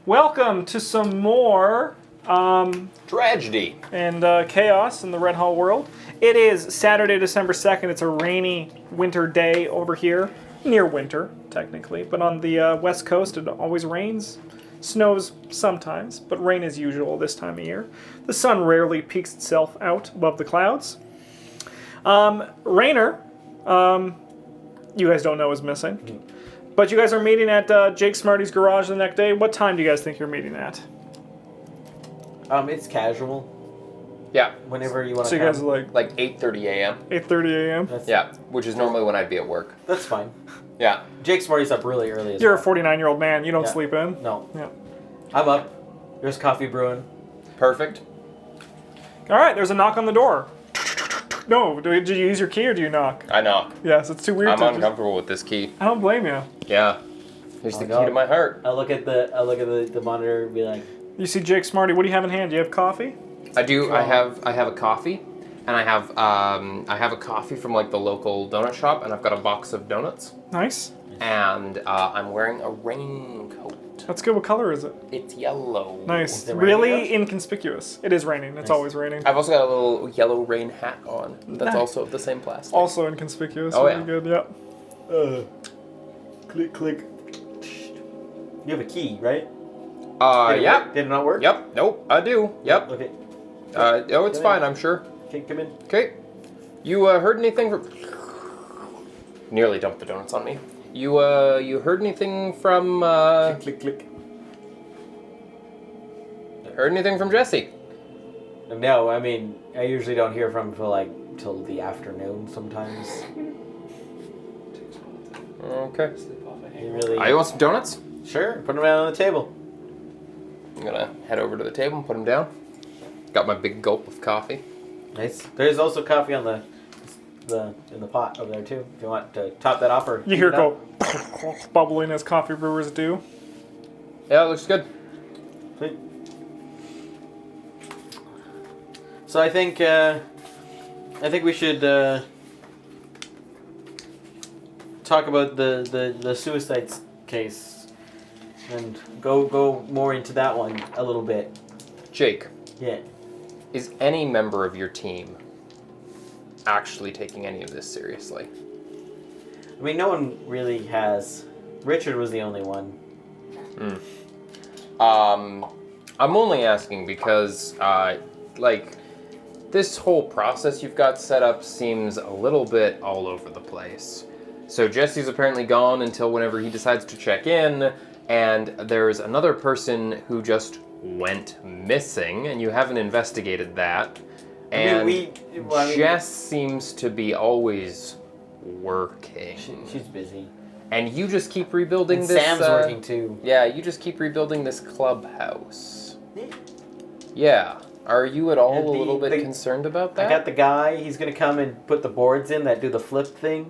Welcome to some more tragedy and chaos in the Red Hall world. It is Saturday, December 2nd. It's a rainy winter day over here. Near winter, technically. But on the west coast, it always rains. Snows sometimes, but rain is usual this time of year. The sun rarely peeks itself out above the clouds. Rainer, you guys don't know, is missing. But you guys are meeting at Jake Smarty's garage the next day. What time do you guys think you're meeting at? It's casual. Yeah. Whenever you want to So you guys are Like 8:30 a.m. 8:30 a.m.? Yeah, which is normally when I'd be at work. That's fine. Yeah. Jake Smarty's up really early as You're well. a 49-year-old man. You don't Yeah. sleep in? No. Yeah. I'm up. There's coffee brewing. Perfect. All right, there's a knock on the door. No, did you use your key or do you knock? I knock. Yes, it's too weird I'm to just... uncomfortable with this key. I don't blame you. Yeah. Here's the go. key to my heart. I look at the monitor and be like, You see Jake Smarty. What do you have in hand? Do you have coffee? I do. I have a coffee, and I have a coffee from like the local donut shop, and I've got a box of donuts, Nice. and I'm wearing a raincoat. That's good. What color is it? It's yellow. Nice. Is it raining Really out? inconspicuous. It is raining. It's Nice. always raining. I've also got a little yellow rain hat on. That's Nice. also of the same plastic. Also inconspicuous. Oh, Really yeah. good. Yep. click, click. You have a key, right? Did it Yep. work? Did it not work? Yep. Nope. I do. Yep. Okay. Oh, it's Come fine. in. I'm sure. Okay, come in. Okay. You heard anything from? Nearly dumped the donuts on me. You heard anything from? Click, click. Heard anything from Jesse? No, I mean, I usually don't hear from him till the afternoon sometimes. Okay. You really? You want some donuts? Sure. Put them out on the table. I'm gonna head over to the table and put them down. Got my big gulp of coffee. Nice. There's also coffee on the in the pot over there too. If you want to top that off or You hear heat it it up. go bubbling as coffee brewers do. Yeah, it looks good. Sweet. So I think we should talk about the suicide case and go more into that one a little bit. Jake, Yeah. is any member of your team actually taking any of this seriously? I mean, no one really has. Richard was the only one. I'm only asking because, this whole process you've got set up seems a little bit all over the place. So Jesse's apparently gone until whenever he decides to check in, and there's another person who just went missing, and you haven't investigated that. And Jess seems to be always working. She's busy. And you just keep rebuilding And this... Sam's working too. Yeah, you just keep rebuilding this clubhouse. Yeah. Are you at all And a little bit the- concerned about that? I got the guy. He's gonna come and put the boards in that do the flip thing.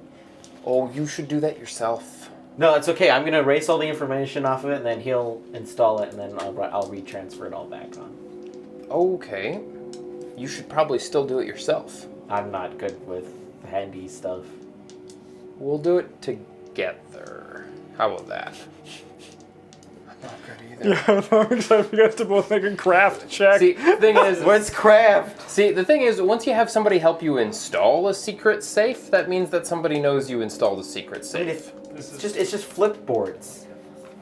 Oh, you should do that yourself. No, it's okay. I'm gonna erase all the information off of it, and then he'll install it, and then I'll retransfer it all back on. Okay. You should probably still do it yourself. I'm not good with handy stuff. We'll do it together. How about that? I'm not good either. Yeah, I'm excited for you guys to both make a craft check. See, the thing is... What's craft? See, the thing is, once you have somebody help you install a secret safe, that means that somebody knows you installed a secret I mean, safe. it's just flip boards.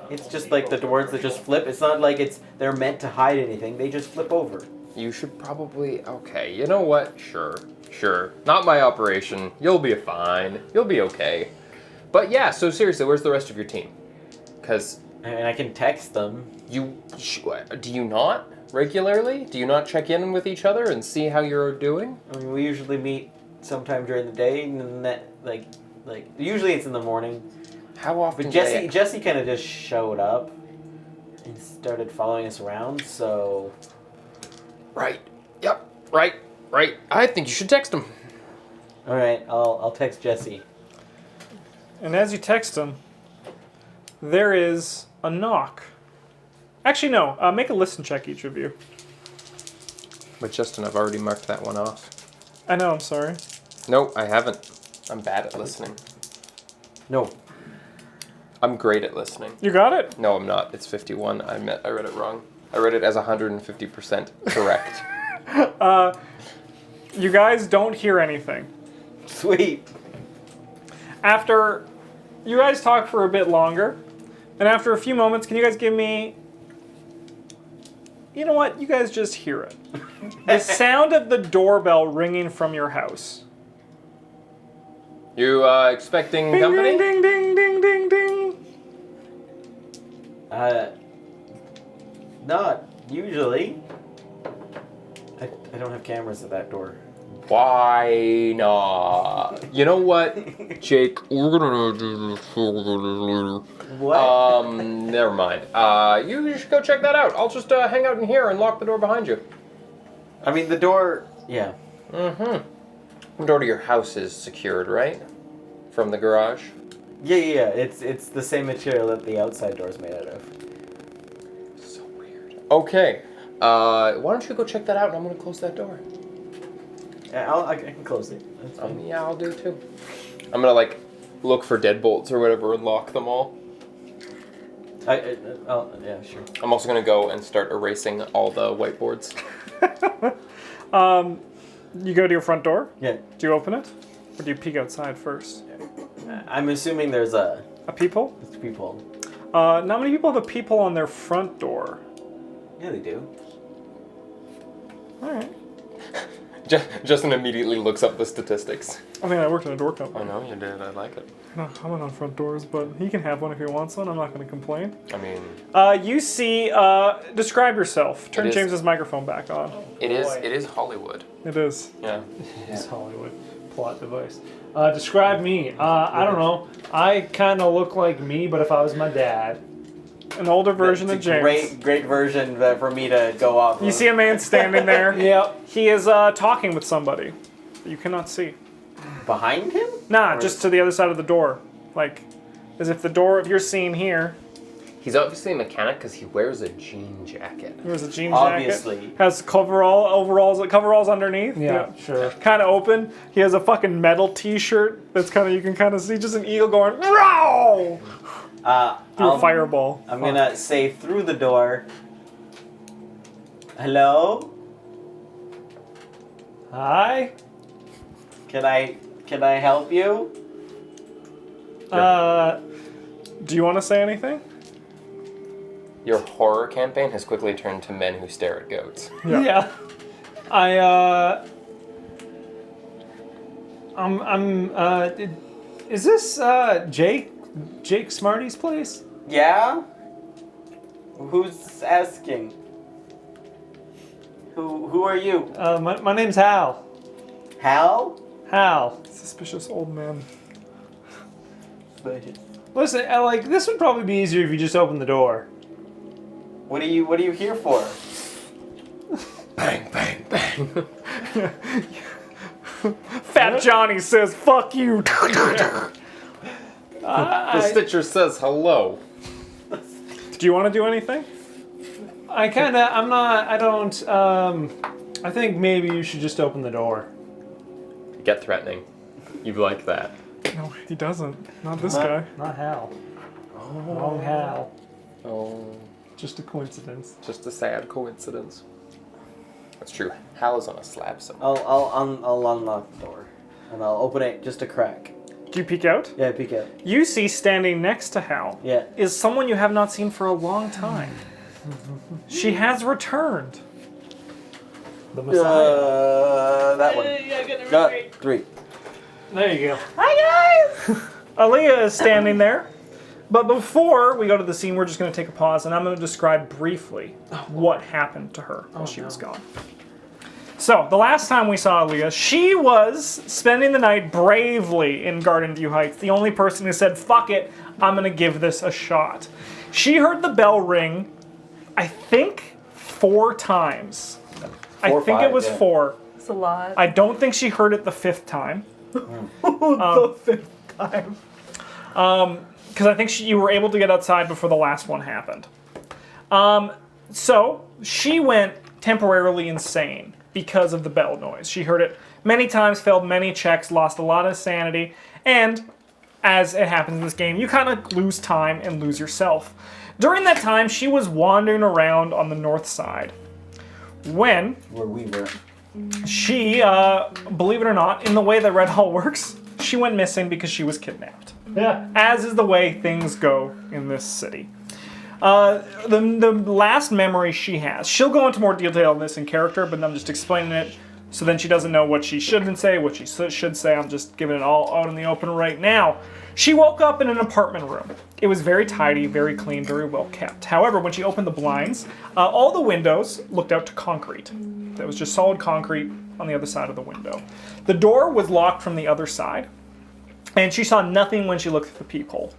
It's just like the doors that just flip. It's not like they're meant to hide anything. They just flip over. You should probably... Okay, you know what? Sure. Not my operation. You'll be fine. You'll be okay. But yeah, so seriously, where's the rest of your team? Because... And I can text them. Do you not regularly? Do you not check in with each other and see how you're doing? I mean, we usually meet sometime during the day, and that usually it's in the morning. How often? But Jesse kind of just showed up and started following us around. So Right. Yep. Right. I think you should text him. all right, I'll text Jesse. And as you text him, there is a knock. Actually, no. Make a listen check, each of you. But Justin, I've already marked that one off. I know, I'm sorry. No, I haven't. I'm bad at listening. No. I'm great at listening. You got it? No, I'm not. It's 51. I read it wrong. I read it as 150% correct. You guys don't hear anything. Sweet. After you guys talk for a bit longer, and after a few moments, can you guys give me... You know what? You guys just hear it. The sound of the doorbell ringing from your house. You expecting Ding, company? ding, ding, ding, ding, ding. Not usually. I don't have cameras at that door. Why not? You know what, Jake? We're gonna do this later. What? Never mind. You should go check that out. I'll just hang out in here and lock the door behind you. I mean, the door. Yeah. The door to your house is secured, right? From the garage. Yeah. It's the same material that the outside door is made out of. So weird. Okay. Why don't you go check that out, and I'm gonna close that door. Yeah, I can close it. That's fine. Yeah, I'll do too. I'm gonna like look for deadbolts or whatever and lock them all. Yeah, sure. I'm also gonna go and start erasing all the whiteboards. You go to your front door? Yeah. Do you open it? Or do you peek outside first? I'm assuming there's A peephole? people. Not many people have a peephole on their front door. Yeah, they do. Alright. Justin immediately looks up the statistics. I mean, I worked in a door company. I know you did. I like it. No, I'm not on front doors, but he can have one if he wants one. I'm not going to complain. I mean, You see, describe yourself. Turn It is- James's microphone back on. it is Hollywood. It is. Yeah. It's Hollywood plot device. Describe me. I don't know. I kind of look like me, but if I was my dad. An older version It's of a James. great version for me to go off. You see a man standing there. Yep. He is talking with somebody that you cannot see. Behind him? Nah, Or- just to the other side of the door. Like, as if the door, if you're seeing here, He's obviously a mechanic because he wears a jean jacket. there's a jean Obviously. jacket. Has coveralls underneath. Yeah, sure. Kind of open. He has a fucking metal T-shirt that's you can kind of see just an eagle going row through a fireball. I'm gonna say through the door. Hello? Hi. Can I help you? Do you want to say anything? Your horror campaign has quickly turned to men who stare at goats. Yeah. Is this Jake Smarty's place? Yeah? Who's asking? Who are you? My name's Hal. Hal? Hal. Suspicious old man. Listen, this would probably be easier if you just opened the door. What are you here for? Bang, bang, bang. Fat Johnny says, "Fuck you." The Stitcher says hello. Do you want to do anything? I think maybe you should just open the door. Get threatening. You like that. No, he doesn't. Not this guy. Not Hal. Wrong Hal. Oh, Just a coincidence. just a sad coincidence. That's true. Hal is on a slab somewhere. I'll unlock the door. And I'll open it just a crack. Do you peek out? Yeah, peek out. You see standing next to Hal Yeah. is someone you have not seen for a long time. She has returned. The Messiah. That one. Got 3. There you go. Aaliyah is standing there. But before we go to the scene, we're just going to take a pause, and I'm going to describe briefly what happened to her while she was gone. So, the last time we saw Aaliyah, she was spending the night bravely in Garden View Heights, the only person who said, "Fuck it, I'm going to give this a shot." She heard the bell ring, I think, 4 times. I think it 5, was yeah. 4. It's a lot. I don't think she heard it the 5th time. The 5th time. Because I think you were able to get outside before the last one happened. So she went temporarily insane because of the bell noise. She heard it many times, failed many checks, lost a lot of sanity, and as it happens in this game, you kind of lose time and lose yourself. During that time, she was wandering around on the north side when Where we were. she, believe it or not, in the way that Red Hall works, she went missing because she was kidnapped. Yeah. As is the way things go in this city. The last memory she has, she'll go into more detail on this in character, but I'm just explaining it so then she doesn't know what she shouldn't say, what she should say. I'm just giving it all out in the open right now. She woke up in an apartment room. It was very tidy, very clean, very well kept. However, when she opened the blinds, all the windows looked out to concrete. There was just solid concrete on the other side of the window. The door was locked from the other side, and she saw nothing when she looked through the peephole.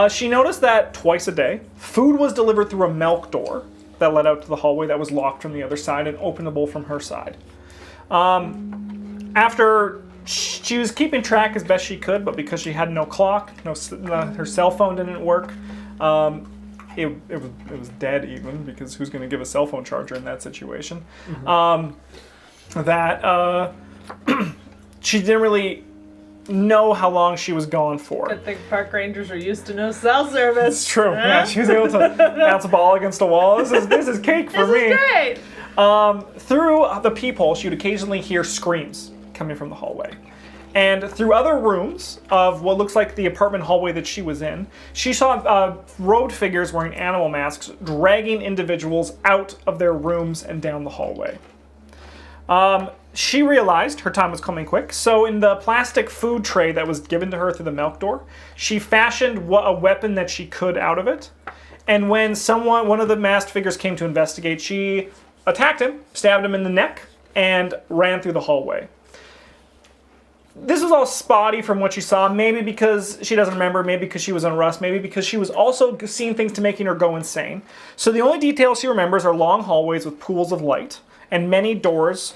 She noticed that twice a day, food was delivered through a milk door that led out to the hallway that was locked from the other side and openable from her side. After she was keeping track as best she could, but because she had no clock, her cell phone didn't work, it was dead even, because who's going to give a cell phone charger in that situation? She didn't really know how long she was gone for. Good thing park rangers are used to no cell service. It's true. Yeah, she was able to bounce a ball against a wall. This is cake for me. This is great. Through the peephole, she would occasionally hear screams coming from the hallway. And through other rooms of what looks like the apartment hallway that she was in, she saw robed figures wearing animal masks dragging individuals out of their rooms and down the hallway. She realized her time was coming quick, so in the plastic food tray that was given to her through the milk door, she fashioned a weapon that she could out of it. And when one of the masked figures came to investigate, she attacked him, stabbed him in the neck, and ran through the hallway. This was all spotty from what she saw, maybe because she doesn't remember, maybe because she was on rust, maybe because she was also seeing things to making her go insane. So the only details she remembers are long hallways with pools of light and many doors.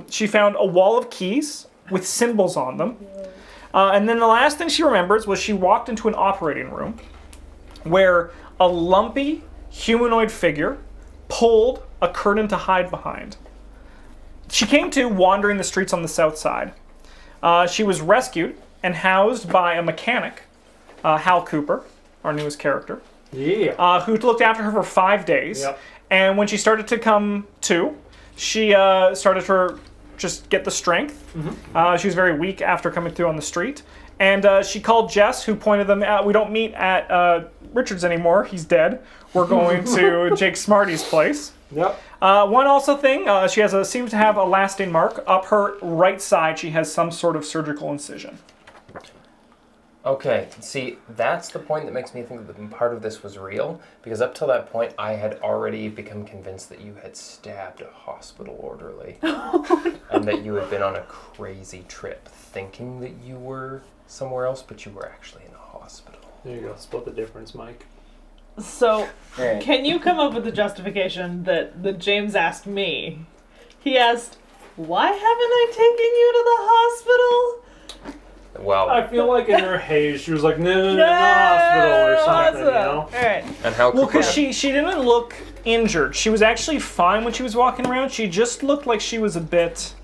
She found a wall of keys with symbols on them. And then the last thing she remembers was she walked into an operating room where a lumpy humanoid figure pulled a curtain to hide behind. She came to wandering the streets on the south side. She was rescued and housed by a mechanic, Hal Cooper, our newest character, who looked after her for 5 days. Yep. And when she started to come to, she started to just get the strength. She was very weak after coming through on the street. And she called Jess, who pointed them out. We don't meet at Richard's anymore. He's dead. We're going to Jake Smarty's place. Yep. One also thing, she seems to have a lasting mark. Up her right side, she has some sort of surgical incision. Okay, see, that's the point that makes me think that part of this was real, because up till that point, I had already become convinced that you had stabbed a hospital orderly, and that you had been on a crazy trip, thinking that you were somewhere else, but you were actually in a hospital. There you go. Split the difference, Mike. So, Right. can you come up with the justification that James asked me? He asked, "Why haven't I taken you to the hospital?" Well, I feel like in her haze, she was like, no, hospital or something, you know? All right. and how Well, because Cooper- she didn't look injured. She was actually fine when she was walking around. She just looked like she was a bit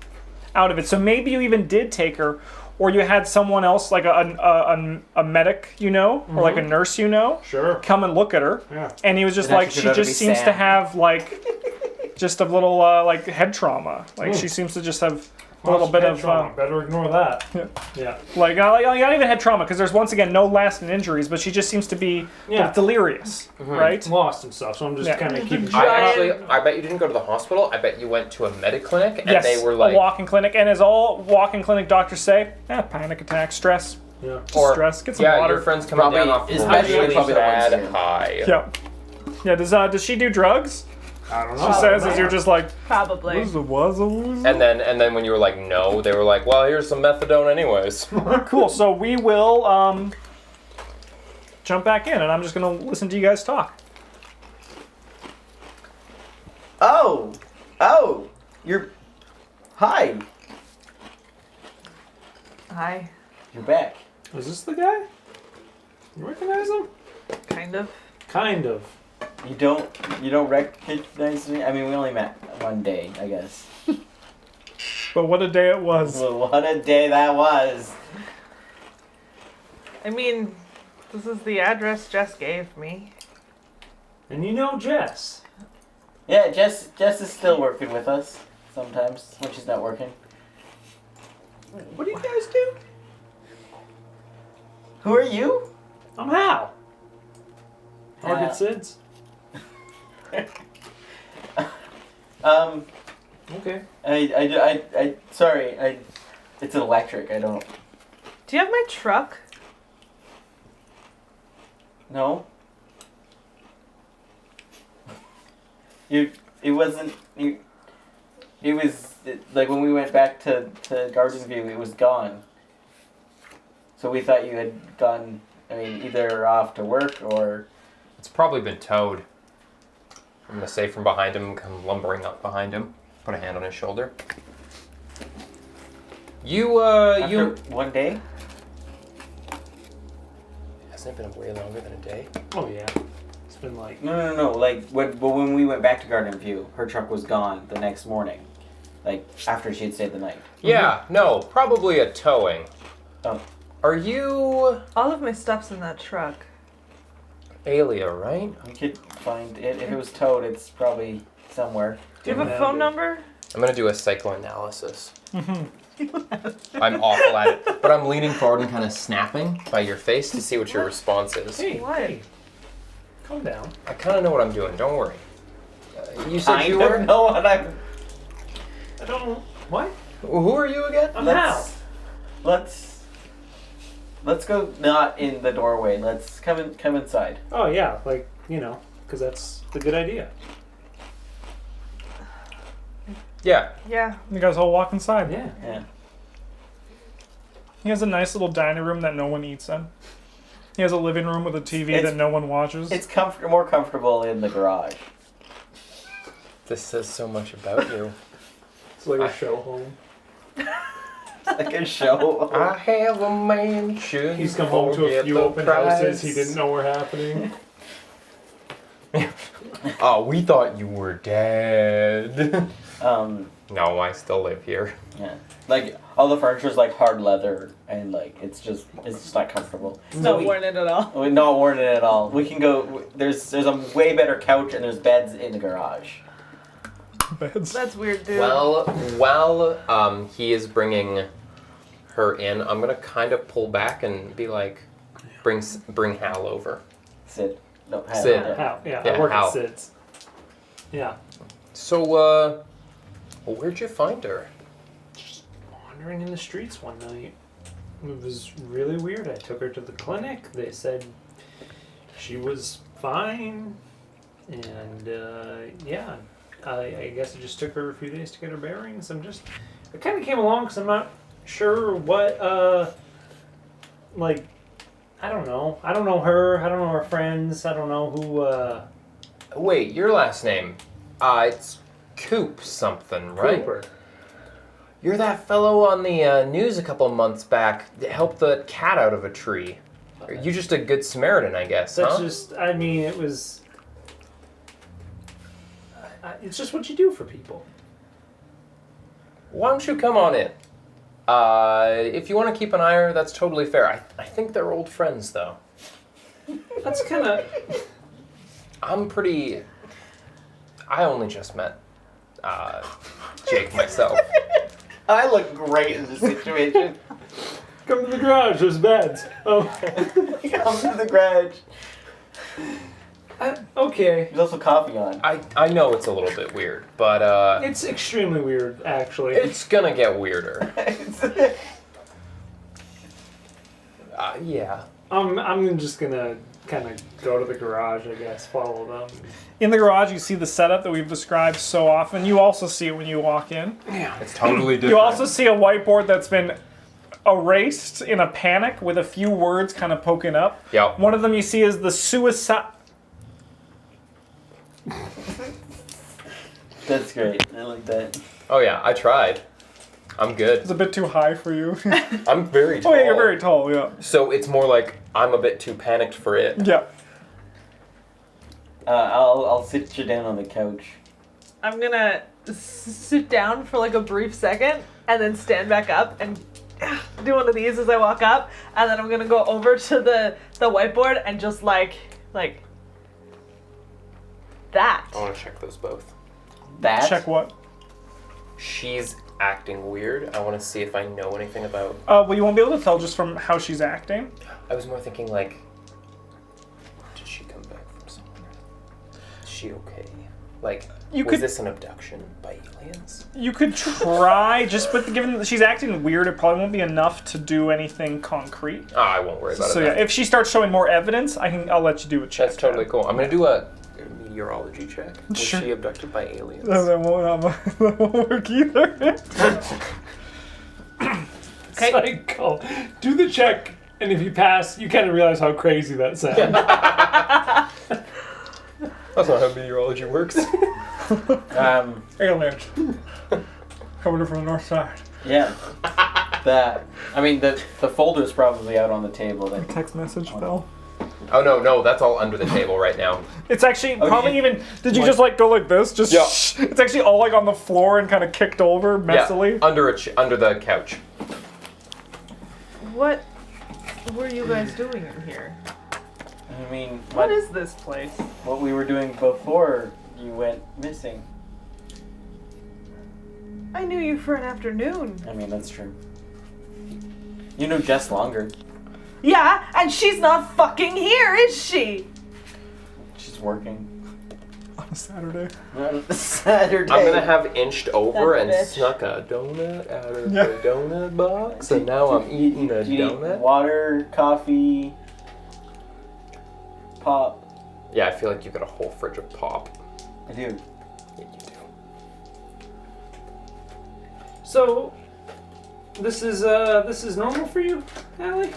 out of it. So maybe you even did take her, or you had someone else, like a medic, or like a nurse, Sure. come and look at her. Yeah. And he was just It like, actually she turned out to just be seems to Sam. have like just a little like head trauma. Like she seems to just have a little bit of trauma. Better ignore that. Yeah. like not even head trauma, because there's once again no lasting injuries, but she just seems to be Yeah. delirious, right? Lost and stuff, so I'm just Yeah. kind of keeping I bet you didn't go to the hospital. I bet you went to a medic-clinic, and Yes, they were like, a walk-in clinic, and as all walk-in clinic doctors say, panic attack, stress, Yeah. or stress, get some yeah, water. your friend's coming Probably- down off is a Ashley really probably the one bad too? high. Yeah. Does she do drugs? I don't know. She says as you're just like, Probably. And then when you were like, no, they were like, well, here's some methadone anyways. cool. So we will jump back in, and I'm just gonna listen to you guys talk. Oh, you're. Hi, Hi. you're back. Is this the guy? You recognize him? Kind of. Kind of. You don't recognize me? I mean, we only met one day, I guess. But what a day it was. Well, what a day that was. I mean, this is the address Jess gave me. And you know Jess. Yeah, Jess is still working with us sometimes when she's not working. What do you guys do? Who are you? I'm Hal. Target Sids. Okay. Sorry, it's electric. I don't. Do you have my truck? No. It wasn't. It was like when we went back to Garden View, it was gone. So we thought you had gone. I mean, either off to work or. It's probably been towed. I'm gonna say from behind him, come lumbering up behind him, put a hand on his shoulder. After one day. Hasn't it been way longer than a day? Oh yeah. It's been like. No. Like when we went back to Garden View, her truck was gone the next morning. Like after she had stayed the night. Yeah, no, probably a towing. Oh. Are you All of my stuff's in that truck. Aaliyah, right? We could find it. If it was towed, it's probably somewhere. Do you have a phone number? I'm gonna do a psychoanalysis. I'm awful at it, but I'm leaning forward and kind of snapping by your face to see what your response is. Hey, What? hey. Calm down. I kind of know what I'm doing. Don't worry. You said I you don't were. know what I'm. I don't know. What? Who are you again? I'm Hal. Let's go not in the doorway. Let's come inside. Oh yeah, like, you know, because that's the good idea. Yeah. Yeah. You guys all walk inside. Yeah. Yeah. He has a nice little dining room that no one eats in. He has a living room with a TV that no one watches. It's more comfortable in the garage. This says so much about you. It's like a show home. Like a show. I have a mansion. He's come home to a few open houses he didn't know were happening. Oh, we thought you were dead. No, I still live here. Yeah. Like all the furniture's like hard leather and like it's just not comfortable. It's not worn in at all. We're not worn in at all. We can go. There's a way better couch and there's beds in the garage. Beds. That's weird, dude. Well, while he is bringing her in, I'm gonna kind of pull back and be like, bring Hal over. Sid. No, Sid. Hal. Yeah, Yeah, I work Hal. at Sid's. Yeah. So, where'd you find her? Just wandering in the streets one night. It was really weird. I took her to the clinic. They said she was fine. And, yeah. I guess it just took her a few days to get her bearings. I kind of came along because I'm not sure what, like, I don't know. I don't know her. I don't know her friends. I don't know who, Wait, your last name? It's Coop something, right? Cooper. You're that fellow on the news a couple months back that helped the cat out of a tree. You just a good Samaritan, I guess, That's huh? just, I mean, it was, it's just what you do for people. Why don't you come on in? If you want to keep an eye on her, that's totally fair. I think they're old friends, though. That's kind of, I only just met Jake myself. I look great in this situation. come to the garage, there's beds. Oh, Come to the garage. okay. There's also coffee on. I know it's a little bit weird, but It's extremely weird, actually. it's gonna get weirder. Yeah. I'm just gonna kind of go to the garage, I guess, follow them. In the garage, you see the setup that we've described so often. You also see it when you walk in. It's totally different. You also see a whiteboard that's been erased in a panic with a few words kind of poking up. Yep. One of them you see is the suicide. That's great. I like that. Oh yeah, I tried. I'm good. It's a bit too high for you. I'm very tall. Oh yeah, you're very tall. Yeah. So it's more like I'm a bit too panicked for it. Yeah. I'll sit you down on the couch. I'm gonna sit down for like a brief second and then stand back up and do one of these as I walk up, and then I'm gonna go over to the whiteboard and just like that. I want to check those both. That? Check what? She's acting weird. I want to see if I know anything about. Well, you won't be able to tell just from how she's acting. I was more thinking like, did she come back from somewhere? Is she okay? Like, was this an abduction by aliens? You could try, but given that she's acting weird, it probably won't be enough to do anything concrete. I won't worry about it. So yeah, if she starts showing more evidence, I'll let you do a check. That's totally cool. I'm gonna do a meteorology check. Was Sure. she abducted by aliens? That won't work either. Psycho. Do the check, and if you pass, you kind of realize how crazy that sounds. That's not how meteorology works. Aliens. Coming from the north side. Yeah. That. I mean, the folder's probably out on the table. Then. Text message fell. Oh no, that's all under the table right now. It's actually probably even. Did you just go like this? Just. Yeah. It's actually all like on the floor and kind of kicked over messily. Yeah, under the couch. What were you guys doing in here? I mean, What is this place? what we were doing before you went missing. I knew you for an afternoon. I mean, that's true. You know Jess longer. Yeah, and she's not fucking here, is she? She's working. On a Saturday. On Saturday. I'm gonna have inched over That and bitch. snuck a donut out of Yeah. the donut box, and now I'm eating a Do you need donut. water, coffee, pop? Yeah, I feel like you got a whole fridge of pop. I do. Yeah, you do. So, this is normal for you, Allie?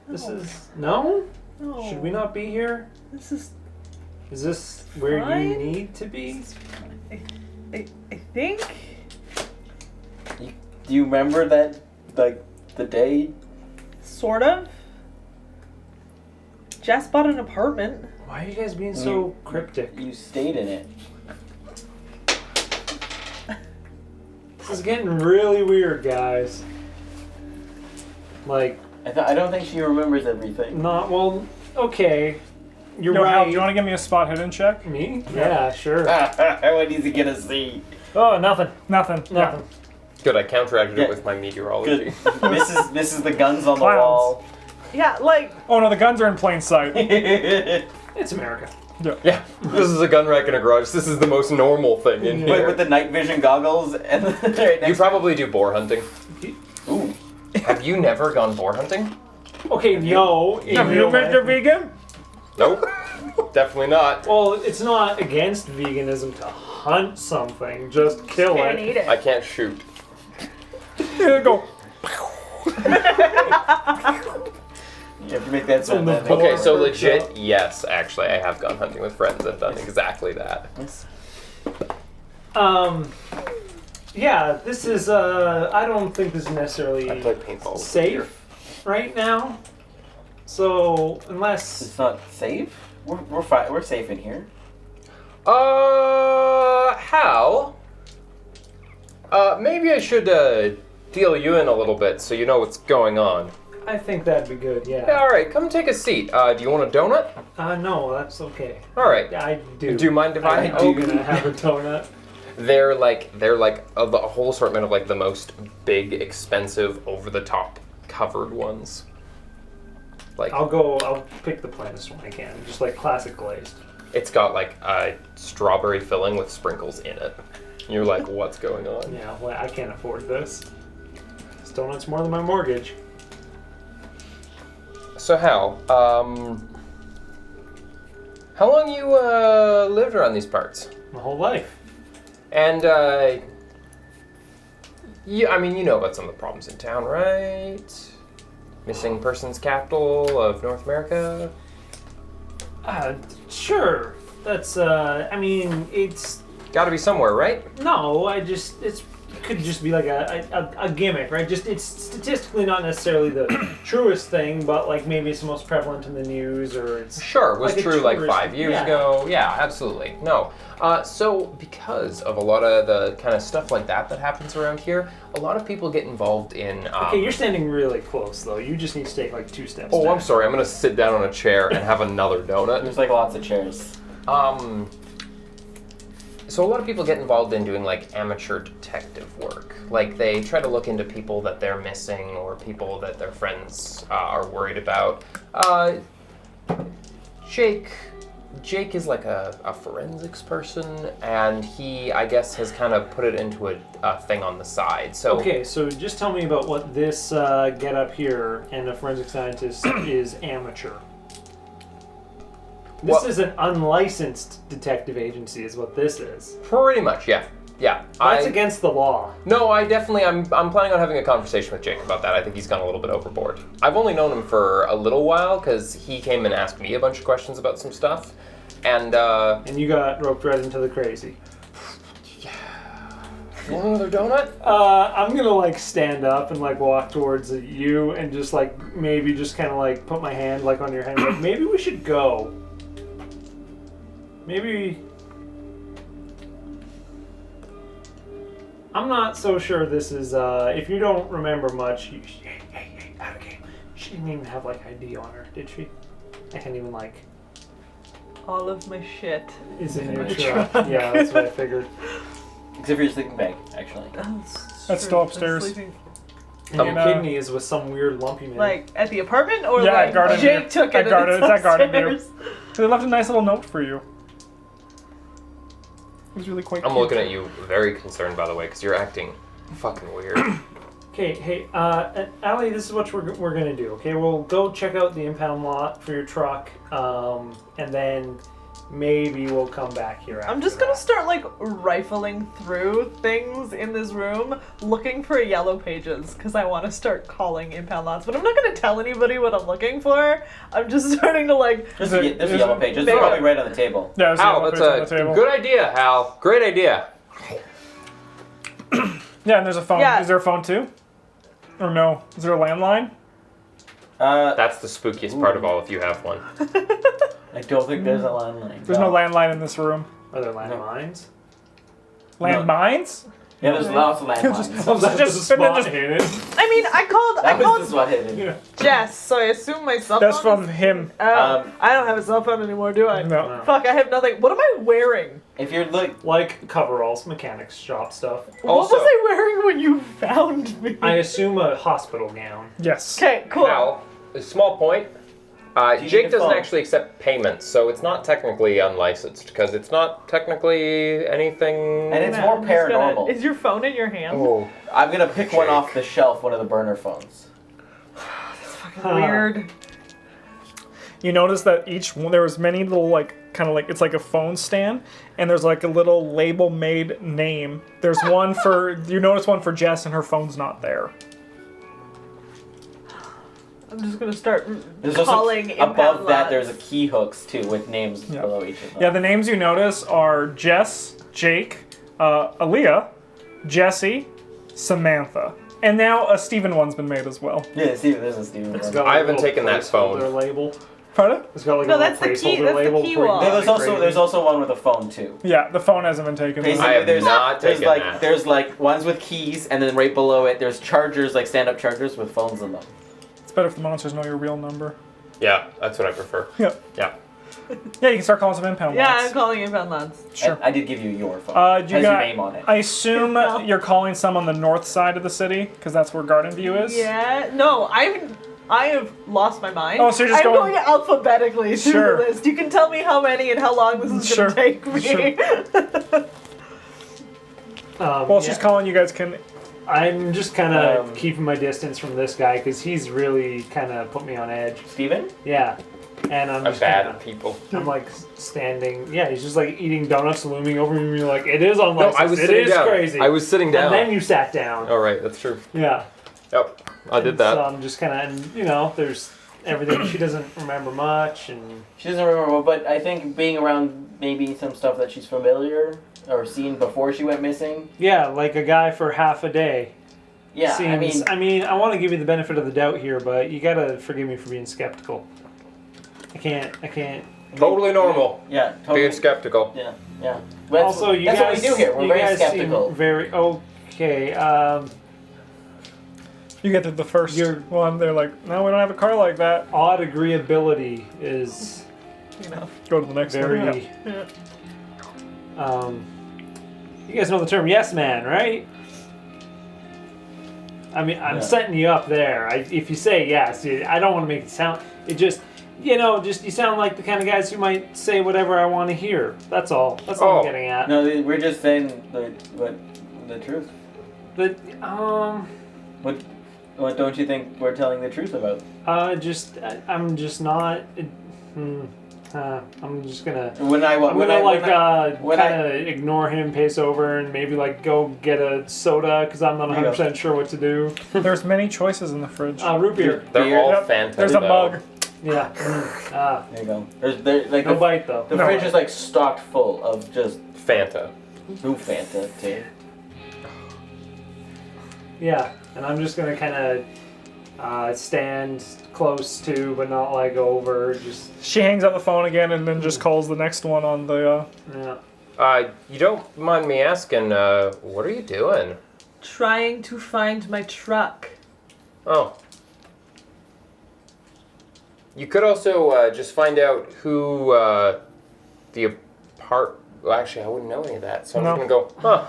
This is no? No. Should we not be here? This is. Is this where you Fine. need to be? I think. Do you remember that, like, the day? Sort of. Jess bought an apartment. Why are you guys being so cryptic? You stayed in it. This is getting really weird, guys. Like, I don't think she remembers everything. not well. Okay, you're Yo, Hal, right. do you want to give me a spot hidden check? Me? Yeah, sure. What is he gonna see? Oh, nothing. Nothing. Nothing. Good, I counteracted Yeah. it with my meteorology. Good. Misses the guns on the Clowns. wall. Yeah, like. Oh no, the guns are in plain sight. It's America. Yeah, this is a gun rack in a garage. This is the most normal thing in Wait, here. with the night vision goggles and right You next. probably do boar hunting. Ooh. Have you never gone boar hunting? Okay, no. in Have real you been to life. vegan? Nope. Definitely not. Well, it's not against veganism to hunt something. Just kill Can't it. eat it. I can't shoot. Here you go. You have to make that sound. the that board. Okay, so Boar legit, shot. yes, actually, I have gone hunting with friends and done exactly that. Yeah, this is, I don't think this is necessarily I play paintball with safe right now. So, unless... It's not safe. We're fine. We're safe in here. Hal? Maybe I should, deal you in a little bit so you know what's going on. I think that'd be good, Yeah, yeah. alright, come take a seat. Do you want a donut? No, that's okay. Alright. I do. Do you mind if I... I'm gonna have a donut. They're like a whole assortment of like the most big, expensive, over-the-top covered ones. Like I'll pick the plainest one I can. Just like classic glazed. it's got like a strawberry filling with sprinkles in it. You're like, what's going on? Yeah, well, I can't afford this. This donut's more than my mortgage. So Hal, how long you lived around these parts? My whole life. And yeah, I mean, you know about some of the problems in town, right? Missing persons capital of North America. Sure. That's, I mean, it's... Got to be somewhere, right? No, it's could just be like a gimmick, right? Just it's statistically not necessarily the truest thing, but like maybe it's the most prevalent in the news, or it's Sure, was like a true like tourist- 5 years yeah. ago. Yeah, absolutely. No. So because of a lot of the kind of stuff like that happens around here, a lot of people get involved in. Okay, you're standing really close though. You just need to take like 2 steps. Oh, back. I'm sorry. I'm gonna sit down on a chair and have another donut. There's like lots of chairs. So a lot of people get involved in doing like amateur detective work. Like they try to look into people that they're missing or people that their friends are worried about. Jake is like a forensics person, and he, I guess, has kind of put it into a thing on the side. So Okay, so just tell me about what this get up here and a forensic scientist is amateur. This What- is an unlicensed detective agency, is what this is. pretty much, yeah. Yeah. That's against the law. No, I definitely, I'm planning on having a conversation with Jake about that. I think he's gone a little bit overboard. I've only known him for a little while because he came and asked me a bunch of questions about some stuff. And, And you got roped right into the crazy. want another donut? I'm gonna like stand up and like walk towards you and just like maybe just kind of like put my hand like on your hand. Like maybe we should go. Maybe. I'm not so sure this is. If you don't remember much, hey, out of game. She didn't even have like ID on her, did she? I can't even like. All of my shit Is in your my truck. truck. Yeah, that's what I figured. Except for your sleeping bag, actually. That's still upstairs. Sleeping. And your And, kidney is with some weird lumpy man. Like at the apartment, or Yeah, at like Garden Jake View. took At it. Garden- and it's at Garden View. upstairs. They left a nice little note for you. It was really quite I'm cute. looking at you very concerned, by the way, because you're acting fucking weird. Okay, hey, Allie, this is what we're gonna do. Okay, we'll go check out the impound lot for your truck, and then maybe we'll come back here. I'm just gonna start like rifling through things in this room, looking for yellow pages, because I want to start calling impound lots. But I'm not gonna tell anybody what I'm looking for. I'm just starting to like. There's Is it- a is yellow it- page. It's There. probably right on the table. Yeah, there's Hal, yellow that's pages on a the table. good idea, Hal. Great idea. Yeah, and there's a phone. Yeah. Is there a phone too? Or no? Is there a landline? That's the spookiest part of all, if you have one. I don't think there's a landline. There's no landline in this room. Are there landmines? Landmines? Yeah, there's lots of landlines. Just- and then just- hit it. I mean, I That was called just what hit it. Yeah. Jess, so I assume my cell That's phone. from him. I don't have a cell phone anymore, do I? No. Fuck, I have nothing. What am I wearing? If you're Like coveralls, mechanics shop stuff. What was I wearing when you found me? I assume a hospital gown. Yes. Okay, cool. Hal, a small point. you Jake need a doesn't phone? actually accept payments, so it's not technically unlicensed, because it's not technically anything... And it's more I'm just gonna- paranormal. Is your phone in your hand? Oh, I'm gonna pick one Jake. off the shelf, one of the burner phones. Fucking weird. You notice that each one, there was many little like kind of like it's like a phone stand, and there's like a little label made name. There's one for you notice one for Jess, and her phone's not there. I'm just gonna start There's calling also above impound that. lots. There's a key hooks too with names Yeah. below each of them. Yeah, the names you notice are Jess, Jake, Aaliyah, Jesse, Samantha, and now a Steven one's been made as well. Yeah, see, there's a Steven It's one. got I a haven't little taken that phone. placeholder label. Pardon? It's got like No, a little that's the key- placeholder that's the label. key before you wall. No, get there's also one with a phone too. Yeah, the phone hasn't been taken. Basically, I have there's not there's taken like that. there's like ones with keys, and then right below it there's chargers, like stand-up chargers with phones in them. It's better if the monsters know your real number. yeah, that's what I prefer. Yeah. Yeah. Yeah, you can start calling some impound Yeah, lots. I'm calling impound lots. Sure. I did give you your phone. You Has your got, name on it. I assume you're calling some on the north side of the city, because that's where Garden View is? Yeah, no, I have lost my mind. Oh, so you're just I'm going- going alphabetically through Sure. the list. You can tell me how many and how long this is Sure. gonna take me. Sure. Well, she's calling, you guys can... I'm just kind of Um, keeping my distance from this guy because he's really kind of put me on edge. Steven? Yeah, and I'm I'm just bad kinda, at people. I'm like standing. Yeah, he's just like eating donuts, looming over me. And you're like, it is No, unlicensed. I was It sitting is down. crazy. I was sitting down. And then you sat down. Oh, right, that's true. Yeah. Yep, I did that. So I'm just kind of, and you know, there's everything. She doesn't remember much, and She doesn't remember, but I think being around maybe some stuff that she's familiar or seen before she went missing. yeah, like a guy for half a day. Yeah, Seems, I mean, I want to give you the benefit of the doubt here, but you gotta forgive me for being skeptical. I can't. Totally normal. Yeah, totally. Being skeptical. Yeah, yeah. That's, Also, you that's guys, what we do here. We're you very guys skeptical. Seem very okay. You get to the 1st one, they're like, no, we don't have a car like that. Odd agreeability is You know. Go to the next very. one. Yeah. You guys know the term "yes man," right? I mean, I'm Yeah. setting you up there. If you say yes, I don't want to make it sound. It just, you sound like the kind of guys who might say whatever I want to hear. That's all. That's all I'm getting at. No, we're just saying the truth. But What don't you think we're telling the truth about? I'm just not. I'm just gonna. When I I'm gonna when kind of ignore him, pace over, and maybe like go get a soda because I'm not There you 100% sure what to do. There's many choices in the fridge. Root beer. They're Beer. all Yep, fantastic. There's a mug. Yeah. There you go. There's like No the, bite though. the No. fridge is like stocked full of just Fanta. who Fanta too. Yeah, and I'm just gonna kind of stand close to, but not like over. Just She hangs up the phone again and then just calls the next one on the. yeah. You don't mind me asking, what are you doing? Trying to find my truck. Oh. You could also just find out who the Well, actually, I wouldn't know any of that, so I'm No. just gonna go, huh.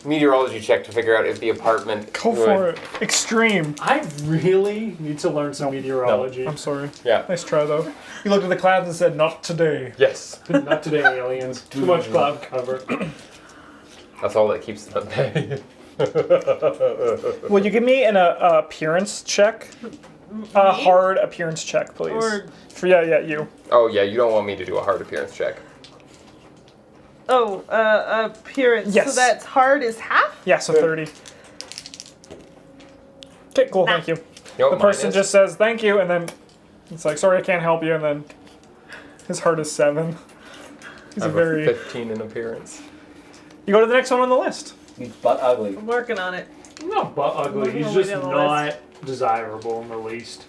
Meteorology check to figure out if the apartment. Go for it. Extreme. I really need to learn some meteorology. I'm sorry. Yeah. Nice try though. You looked at the clouds and said, "Not today." Yes. Not today, aliens. Too much cloud cover. That's all that keeps them at bay. Will you give me an appearance check? A hard appearance check, please. Or You. Oh yeah, you don't want me to do a hard appearance check. appearance. Yes. So that's hard is half? Yeah, so 30. Okay, cool, thank you. You know The what mine person is? just says thank you, and then it's like, sorry, I can't help you, and then his heart is 7. He's I a have very. 15 in appearance. You go to the next one on the list. He's butt ugly. I'm working on it. Not butt ugly. He's Moving just away down the not desirable in the least.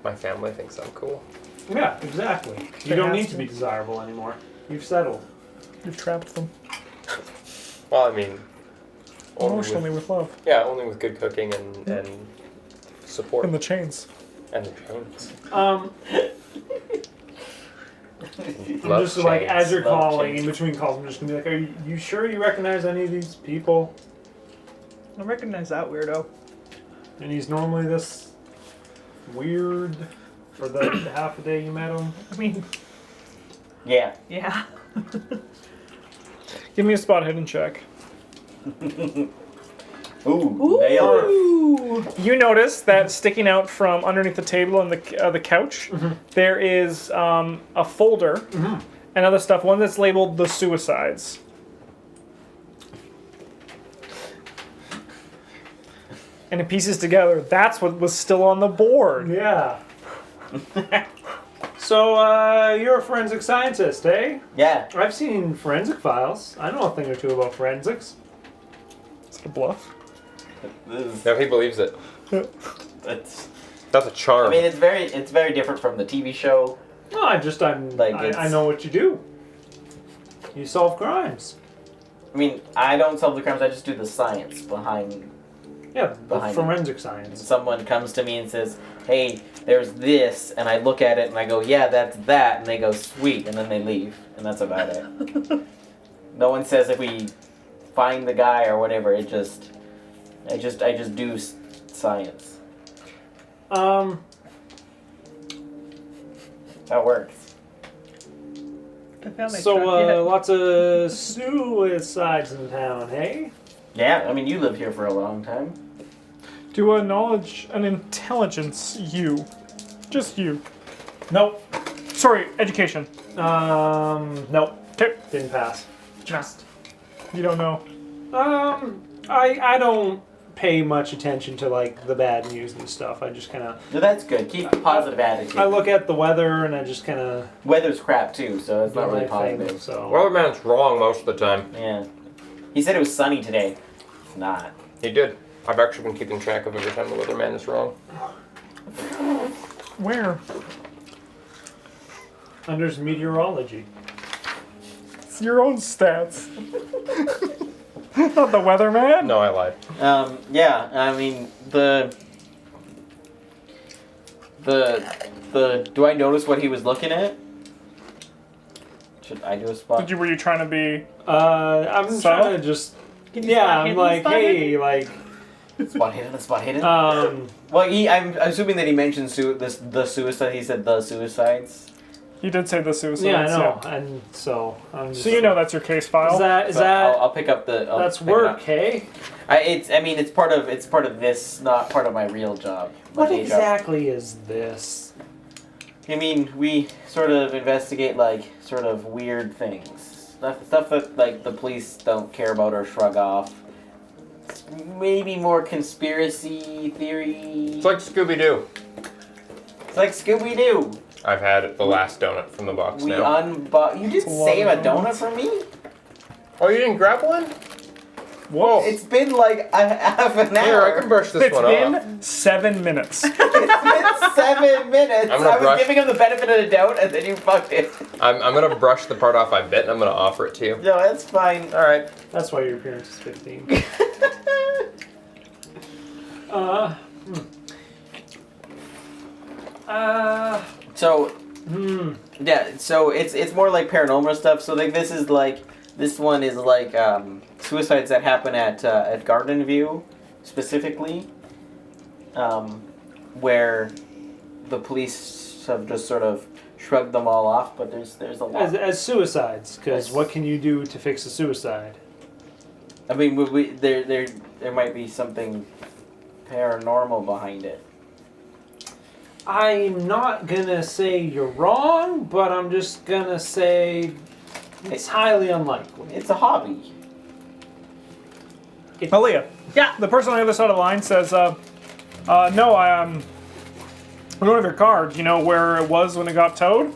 My family thinks I'm cool. Yeah, exactly. You don't need to be desirable anymore. You've settled. You've trapped them Well, I mean, only emotionally with, with love only with good cooking and support in the chains. and the chains. I'm Love just like, chains. as you're Love calling, chains. in between calls, I'm just gonna be like, are you sure you recognize any of these people? I recognize that weirdo. And he's normally this weird for the half a day you met him? I mean, Yeah. yeah. Give me a spot hidden check. Ooh, nailed it. Ooh. You notice that sticking out from underneath the table and the couch, there is a folder and other stuff. One that's labeled the suicides. And it pieces together. That's what was still on the board. Yeah. So, you're a forensic scientist, eh? Yeah. I've seen forensic files. I know a thing or two about forensics. Is it a bluff? No, he believes it. It's, That's a charm. I mean, it's very different from the TV show. No, Like, I know what you do. You solve crimes. I mean, I don't solve the crimes. I just do the science behind. Yeah, the Behind it. forensic science. Someone comes to me and says, "Hey, there's this," and I look at it and I go, "Yeah, that's that," and they go, "Sweet," and then they leave, and that's about it. No one says if we find the guy or whatever. I just do science. That works. I found my So, truck yet. lots of suicides in town, hey? Yeah, I mean, you lived here for a long time. Do a knowledge and intelligence you. Just you. Nope. Sorry, education. Nope. Okay. Didn't pass. Just. You don't know. I don't pay much attention to like the bad news and stuff. I just kind of So that's good. Keep a positive attitude. I look at the weather and I just kind of Weather's crap too, so it's do not really my thing. positive. So Weatherman's wrong most of the time. Yeah. He said it was sunny today. It's not. He did. I've actually been keeping track of every time the weatherman is wrong. Where? under meteorology. It's your own stats. Not the weatherman. No, I lied. Yeah, I mean the do I notice what he was looking at? Should I do a spot? Were you trying to be? I'm So? trying to just. Can you Yeah, spot I'm hidden, like, spot hey, hidden? like, Spot hidden, spot hidden. well, I'm assuming that he mentioned the suicide. He said the suicides. You did say the suicide. yeah, I know, and so I'm just. So you know that's your case file. Is that So I'll pick up the. I'll that's pick it work, up. hey? It's part of this, not part of my real job. my What day job. exactly is this? I mean, we sort of investigate like sort of weird things, stuff that like the police don't care about or shrug off. Maybe more conspiracy theory. It's like Scooby-Doo. It's like Scooby-Doo. I've had the last donut from the box We now. You did It's a lot save a of donut donuts. for me? Oh, you didn't grab one? Whoa. It's been like a half an Here, hour. I can brush this It's one been off. 7 minutes. It's been 7 minutes. I'm gonna I was brush- giving him the benefit of the doubt, and then you fucked it. I'm gonna brush the part off I bit, and I'm gonna offer it to you. No, that's fine. All right. That's why your appearance is 15. So yeah, so it's more like paranormal stuff. So like this one is like suicides that happen at Garden View, specifically, where the police have just sort of shrugged them all off. But there's a lot. As suicides, because Yes. what can you do to fix a suicide? I mean, there might be something paranormal behind it. I'm not gonna say you're wrong, but I'm just gonna say it's highly unlikely. It's a hobby. Aaliyah. Yeah. The person on the other side of the line says, no, I don't have your card. Do you know where it was when it got towed?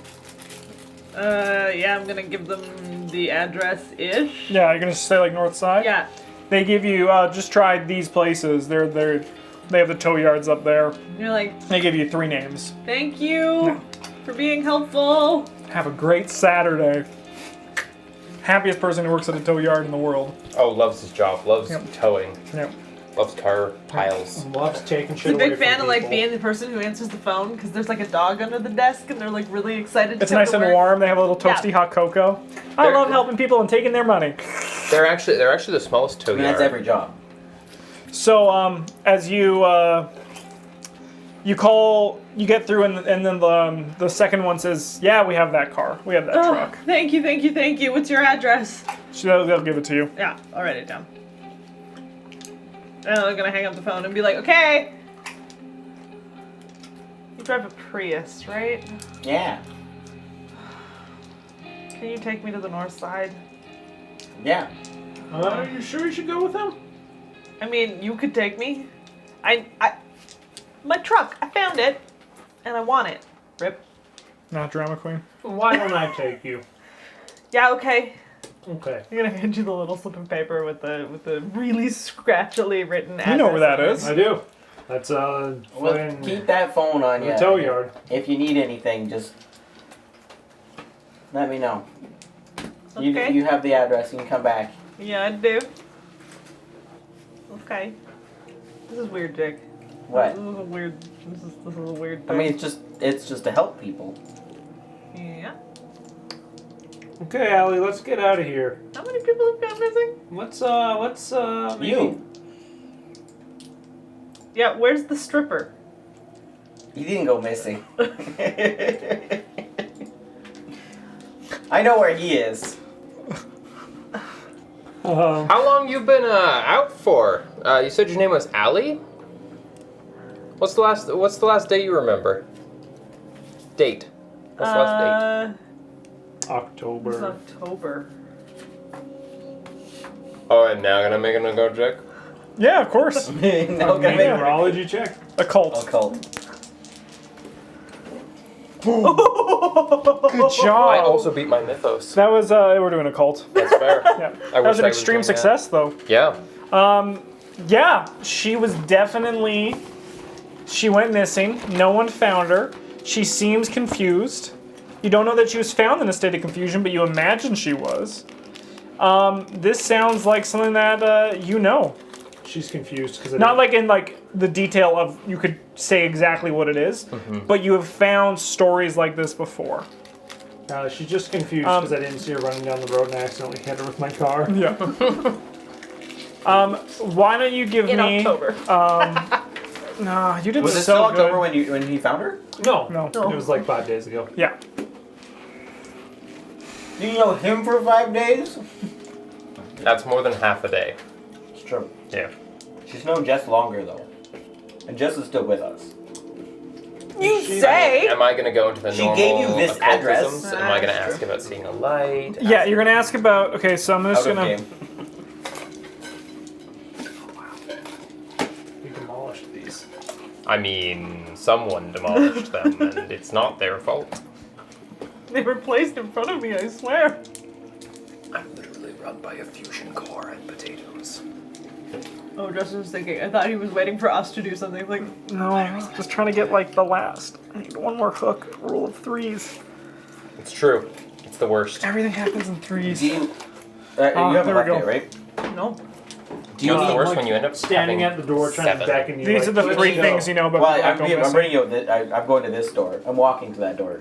Yeah, I'm gonna give them the address-ish. Yeah, you're gonna say like north side? Yeah. They give you, just try these places. They have the tow yards up there. You're like, They give you 3 names. thank you for being helpful. Have a great Saturday. Happiest person who works at a tow yard in the world. Oh, loves his job. Loves Yep. towing. Yep. Loves tar piles. Loves taking He's shit a away big from fan of like people. being the person who answers the phone because there's like a dog under the desk and they're like really excited to It's come nice to and work. warm. They have a little toasty Yeah. hot cocoa. I They're- love helping people and taking their money. They're actually the smallest tow I mean, yard. that's every job. So, as you call, you get through, and then the second one says, "Yeah, we have that car. We have that Oh, truck." thank you, thank you, thank you. What's your address? So they'll give it to you. Yeah, I'll write it down. And I'm gonna hang up the phone and be like, okay. You drive a Prius, right? Yeah. Can you take me to the north side? Yeah. Are you sure you should go with him? I mean, you could take me. My truck, I found it, and I want it. Rip. Not drama queen. Why don't I take you? Yeah, okay. Okay. I'm gonna hand you the little slip of paper with the really scratchily written address. You know where that on it. is. I do. That's Well, fucking keep that phone on you. the tow yard. If you need anything, just let me know. Okay. You have the address. You can come back. Yeah, I do. Okay. This is weird, Jake. What? This is a weird. This is a weird I thing. mean, it's just to help people. Yeah. Okay, Allie, let's get out of here. How many people have gone missing? Let's maybe- You. Yeah. Where's the stripper? He didn't go missing. I know where he is. How long you been out for? You said your name was Allie? What's the last day you remember? Date. What's the last date? It's October. October. Oh, and now gonna make him go check? Yeah, of course. No, Make a numerology check. Occult. Occult. Good job. I also beat my mythos. That was, we're doing occult. That's fair. Yeah. That was an extreme success, though. Yeah. Yeah, she was definitely. She went missing. No one found her. She seems confused. You don't know that she was found in a state of confusion, but you imagine she was. This sounds like something that you know. She's confused because Not like in like the detail of you could say exactly what it is, but you have found stories like this before. she's just confused because I didn't see her running down the road and I accidentally hit her with my car. Yeah. Why don't you give In me? October. Nah, you did Was it so still good. October when he found her? No, No. it was like 5 days ago. Yeah. Do you know him for 5 days? That's more than half a day. It's true. Yeah. She's known Jess longer though, and Jess is still with us. You say? Am I going to go into the She normal gave you this occultisms? address. Am I going to That's ask about seeing a light? Yeah, you're gonna ask about. Okay, so I'm just Out of gonna. game. We demolished these. I mean, someone demolished them, and it's not their fault. They were placed in front of me, I swear. I'm literally run by a fusion core and potatoes. Oh, Justin's thinking. I thought he was waiting for us to do something. Like, No, I was just trying to get like the last. I need one more hook. Rule of threes. It's true. It's the worst. Everything happens in threes. Do you? You haven't there we left go. yet, right? no. Do you What's the need? worst like when you end up Standing having at the door trying 7. to beckon you. These are the like, three "Let's things go." you know about. Well, Black Oak I'm Missing. bringing you. I'm going to this door. I'm walking to that door.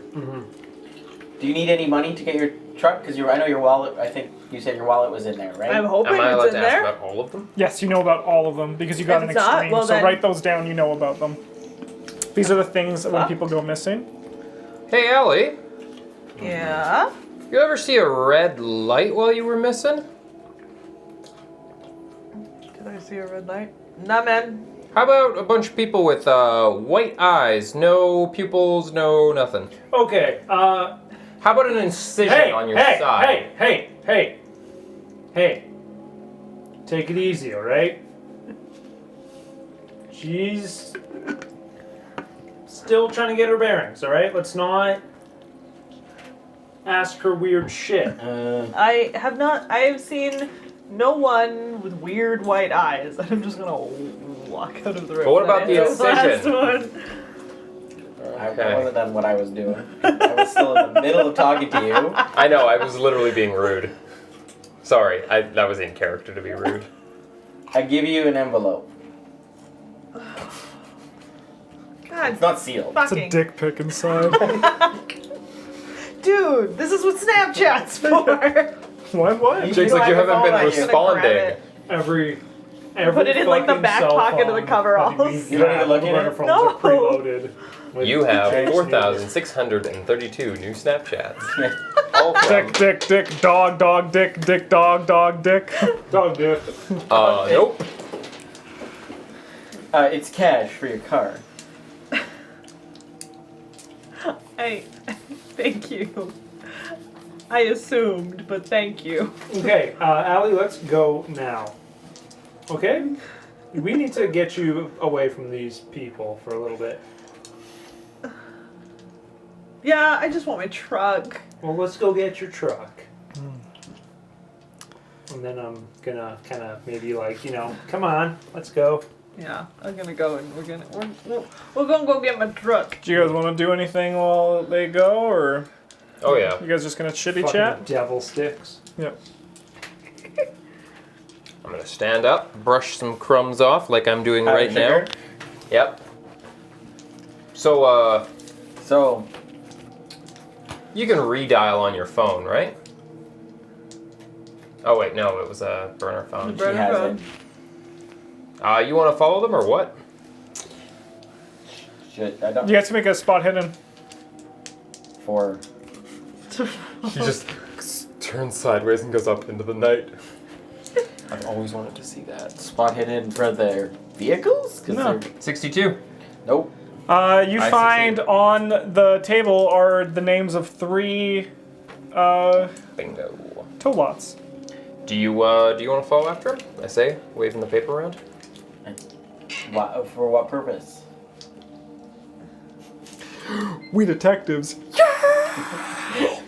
Do you need any money to get your truck? Because I know your wallet. I think you said your wallet was in there, right? I'm hoping Am I it's allowed in to ask there. about all of them? Yes, you know about all of them because you got If an it's not, extreme. well so then- write those down. You know about them. These are the things when people go missing. Hey, Allie. Yeah. You ever see a red light while you were missing? Did I see a red light? Nah, man. How about a bunch of people with white eyes, no pupils, no nothing? Okay. How about an incision Hey, on your hey, side? hey. Take it easy, all right? She's still trying to get her bearings, all right? Let's not ask her weird shit. I have seen no one with weird white eyes. I'm just gonna walk out of the room. But what about the That last incision? one. I Okay. wasn't done what I was doing. I was still in the middle of talking to you. I know, I was literally being rude. Sorry, that was in character to be rude. I give you an envelope. God, It's not sealed. It's a fucking dick pic inside. dude, this is what Snapchat's for. What? You Jake's don't like, you have to haven't been follow that. You're gonna grab responding. it. Every Put it in, like, the fucking back cell pocket of the phone coveralls. that we You don't even have, look at all of it? our phones No. are preloaded. with You have Jake's 4,632 new Snapchats. All from... Dick, dog, dick, dog, dick. news. Dog dick. Nope. It's cash for your car. Thank you. I assumed, but thank you. Okay, Allie, let's go now. Okay? We need to get you away from these people for a little bit. Yeah, I just want my truck. Well, let's go get your truck. And then I'm gonna kind of maybe like, come on, let's go. Yeah, I'm gonna go and we're gonna go get my truck. Do you guys want to do anything while they go, or Oh, yeah. you guys just gonna chitty Fucking chat? devil sticks. Yep. I'm going to stand up, brush some crumbs off like I'm doing right now. Sugar. Yep. So, So, you can redial on your phone, right? Oh, wait, no, it was a burner phone. she has it. You want to follow them or what? Shit, I don't. You guys can make a spot hidden. For He just turns sideways and goes up into the night. I've always wanted to see that. spot hidden for their vehicles? 'Cause No. they're- 62. Nope. You I find succeed. on the table are the names of 3 Bingo. tow lots. Do you want to follow after him? I say, waving the paper around. For what purpose? We detectives. Yeah!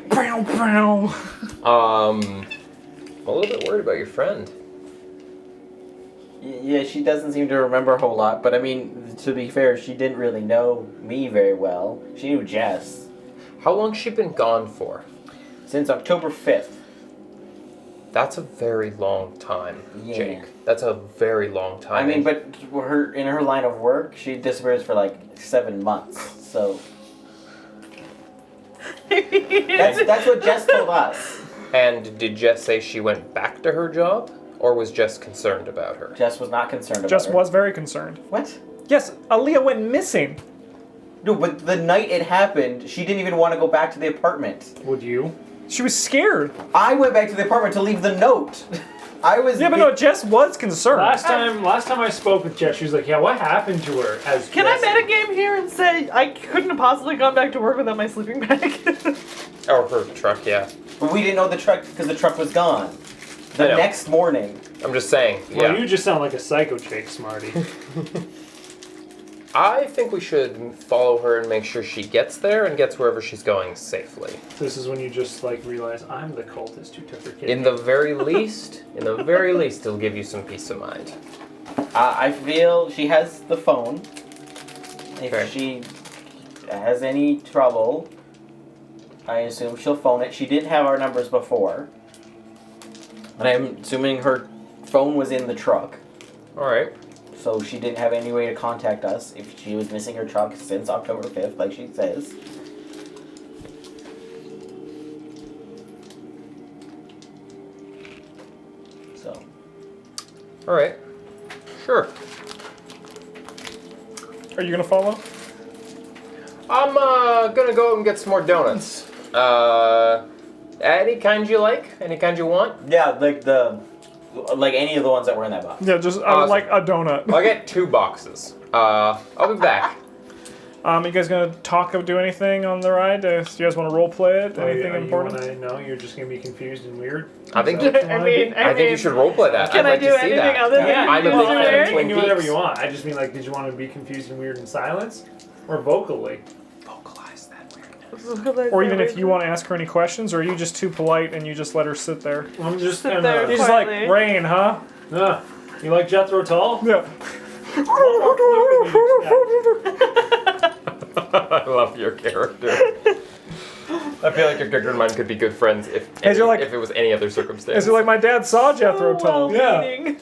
Brow, brow. I'm a little bit worried about your friend. Yeah, she doesn't seem to remember a whole lot, but I mean, to be fair, she didn't really know me very well. She knew Jess. How long's she been gone for? Since October 5th. That's a very long time, Yeah. Jake. That's a very long time. I mean, but in her line of work, she disappears for like 7 months, so... That's what Jess told us. And did Jess say she went back to her job? Or was Jess concerned about her? Jess was not concerned about Jess her. was very concerned. What? Yes, Aaliyah went missing. No, but the night it happened, she didn't even want to go back to the apartment. Would you? She was scared. I went back to the apartment to leave the note. I was... Yeah, but no, Jess was concerned. Last time I spoke with Jess, she was like, "Yeah, what happened to her?" As Can I Jessie. metagame here and say I couldn't have possibly gone back to work without my sleeping bag? Or her truck, yeah. But we didn't know the truck because the truck was gone. The I know. next morning. I'm just saying, Well, yeah. you just sound like a psycho chick, Smarty. I think we should follow her and make sure she gets there and gets wherever she's going safely. This is when you just like realize I'm the cultist who took her kid. In the very least, it'll give you some peace of mind. I feel she has the phone. If Okay. she has any trouble, I assume she'll phone it. She did have our numbers before. And I'm assuming her phone was in the truck. Alright. So she didn't have any way to contact us if she was missing her truck since October 5th, like she says. So. Alright. Sure. Are you gonna follow? I'm gonna go out and get some more donuts. Any kind you like? Any kind you want? Yeah, like any of the ones that were in that box. Yeah, just I would Awesome. like a donut. I'll get 2 boxes. I'll be back. You guys gonna talk or do anything on the ride? Do you guys want to role play it? Oh, Anything important? No, you're just gonna be confused and weird. I think Is that what you I wanna mean, be? I think you should roleplay that. Can I'd I like do to see anything that. other than Yeah, I'm a confused big and fan of weird? Twin You can do whatever Peaks. you want. I just mean like, did you want to be confused and weird in silence, or vocally? Vocalize that weirdness. Or even if you want to ask her any questions, or are you just too polite and you just let her sit there? I'm just Sit gonna. there. You're just like, Quietly. Rain, huh? You like Jethro Tull? Yeah. I love your character. I feel like your character and mine could be good friends if As you're like- if it was any other circumstance. Is it like my dad saw Jethro Tull? Yeah. well-meaning.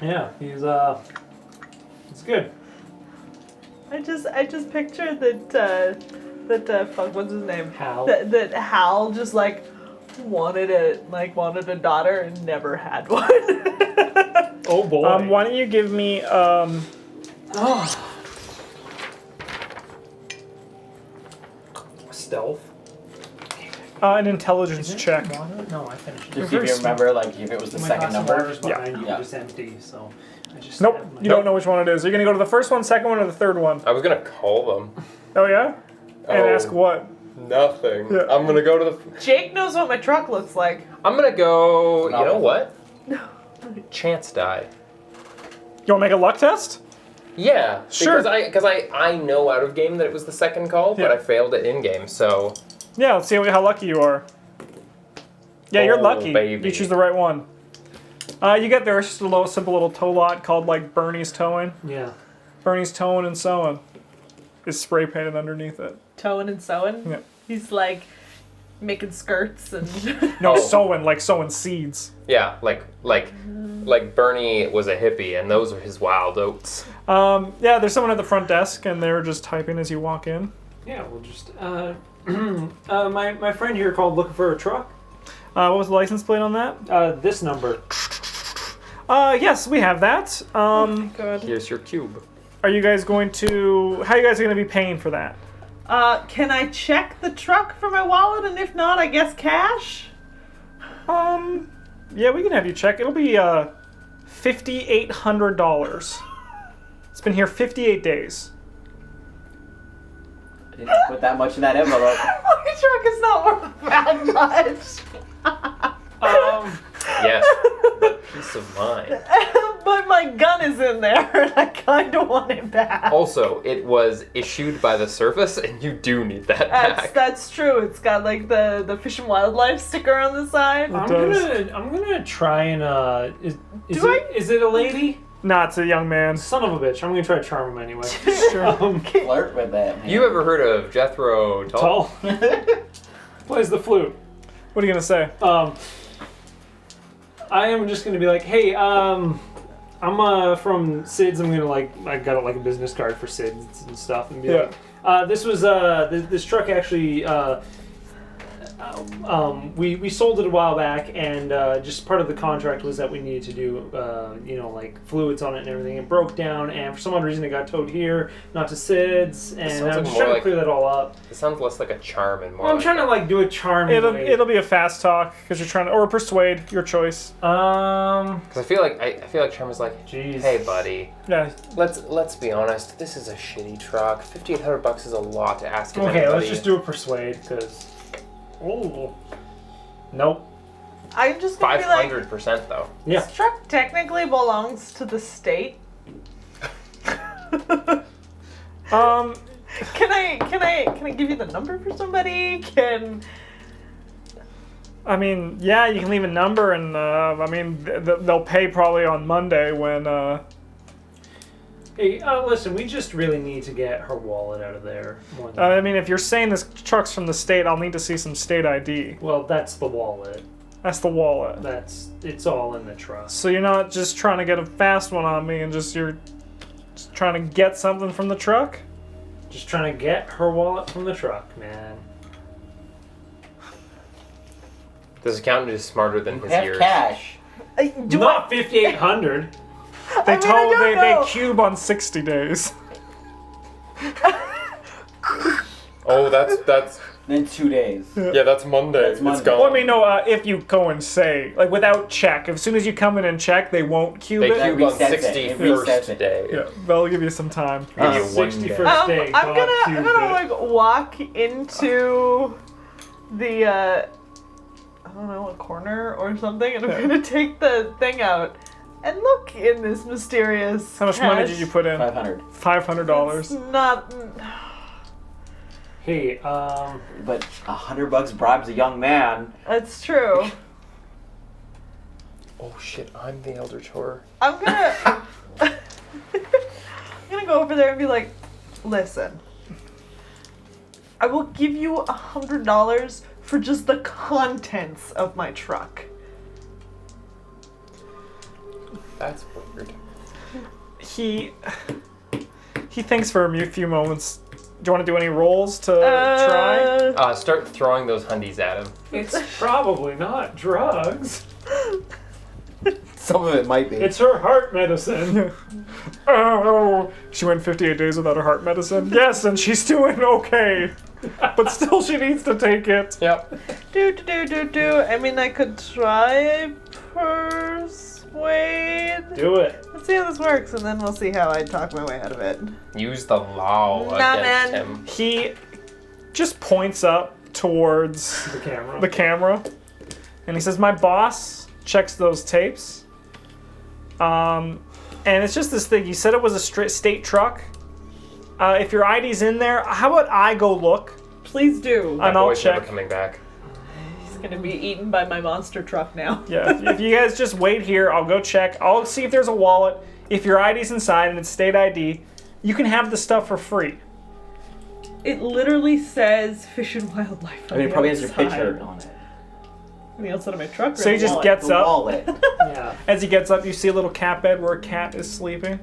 Yeah, he's it's good. I just pictured that fuck, what's his name? Hal. That Hal just like wanted a daughter and never had one. Oh boy. Why don't you give me Stealth. an intelligence check? Water? No, I finished it. Just if you remember, like, if it was the My second glass of number. water's behind you, Yeah. just empty. So I just Nope. stabbed my- You don't know which one it is. You're gonna go to the first one, second one, or the third one? I was gonna call them. Oh yeah. And Oh. ask what? Nothing. Yeah. I'm gonna go to the. Jake knows what my truck looks like. I'm gonna go. You know Nothing. what? Chance die. You want to make a luck test? Yeah, Sure. because I know out of game that it was the second call, but Yeah. I failed it in game. So Yeah. Let's see how lucky you are. Yeah, you're Oh, lucky. baby. You choose the right one. You get there. It's just a little simple little tow lot called like Bernie's Towing. Yeah. Bernie's Towing and Sewing. Is spray painted underneath it. Towing and sewing. Yeah. He's like making skirts and No, Oh. sowing like sowing seeds. yeah, like Bernie was a hippie, and those are his wild oats. Yeah, there's someone at the front desk, and they're just typing as you walk in. Yeah, we'll just my friend here called looking for a truck. What was the license plate on that? This number. Yes, we have that. good. Here's your cube. Are you guys going to? How are you guys going to be paying for that? Can I check the truck for my wallet, and if not, I guess cash? Yeah, we can have you check. It'll be $5,800. It's been here 58 days. Didn't put that much in that envelope. My truck is not worth that much. Yes, but peace of mind. But my gun is in there, and I kind of want it back. Also, it was issued by the service, and you do need that back. That's true. It's got like the Fish and Wildlife sticker on the side. I'm does. gonna try and is it a lady? Nah, it's a young man. Son of a bitch. I'm gonna try to charm him anyway. Sure. Flirt with that, man. You ever heard of Jethro Tull? Tall. Plays the flute. What are you gonna say? I am just gonna be like, hey, I'm from Sid's. I'm gonna I got like a business card for Sid's and stuff, and be like, this was this truck actually. We sold it a while back, and just part of the contract was that we needed to do, like fluids on it and everything. It broke down, and for some odd reason it got towed here, not to Sid's, and sounds I'm like just more trying to like- clear that all up. It sounds less like a charm and more Well, I'm like trying to do a charming way. It'll be a fast talk because you're trying to, or persuade, your choice. Because I feel like charm is like, Jeez. hey buddy, Yeah. let's be honest. This is a shitty truck. $5,800 is a lot to ask of Okay, anybody. let's just do a persuade, because. Oh. Nope. I'm just gonna be like, 500% though. Yeah. this truck technically belongs to the state. Can I give you the number for somebody? I mean, yeah, you can leave a number, and I mean, they'll pay probably on Monday when. Hey, listen, we just really need to get her wallet out of there. More than I mean, if you're saying this truck's from the state, I'll need to see some state ID. well, that's the wallet. That's the wallet. It's all in the truck. So you're not just trying to get a fast one on me, and you're just trying to get something from the truck? Just trying to get her wallet from the truck, man. This accountant is smarter than his Have years. cash. Not 5,800. They I don't know. they cube on 60 days. Oh, that's Then 2 days. yeah, that's Monday. That's Monday. It's gone. Well, I mean, no, if you go and say, like, without check, as soon as you come in and check, they won't cube They it. cube on resets it. It resets 61st it. day. Yeah, they'll give you some time. Give you one 61st day. day. I'm God gonna cubed it. like walk into the I don't know, a corner or something, and I'm gonna take the thing out and look in this mysterious. How much money cash. did you put in? 500. $500. It's not. Hey, But $100 bribes a young man. That's true. Oh shit, I'm the Elder Chore. I'm gonna. I'm gonna go over there and be like, listen. I will give you $100 for just the contents of my truck. That's weird. He thinks for a few moments. Do you want to do any rolls to try? Start throwing those hundies at him. it's probably not drugs. Some of it might be. It's her heart medicine. Oh, she went 58 days without her heart medicine. Yes, and she's doing okay. But still, she needs to take it. Yep. Do. I mean, I could try persuade. Do it. Let's see how this works, and then we'll see how I talk my way out of it. Use the law Nah, against man. him. He just points up towards The camera. the camera, and he says, "My boss checks those tapes. And it's just this thing. You said it was a state truck. If your ID's in there, how about I go look Please do. That and I'll boy's never check? coming back. He's gonna be eaten by my monster truck now. Yeah, if you guys just wait here, I'll go check. I'll see if there's a wallet. If your ID's inside and it's state ID, you can have the stuff for free." It literally says Fish and Wildlife. I mean, it probably has your outside. picture on it. On the outside of my truck. So he just wallet. gets The up. wallet. Yeah. As he gets up, you see a little cat bed where a cat is sleeping.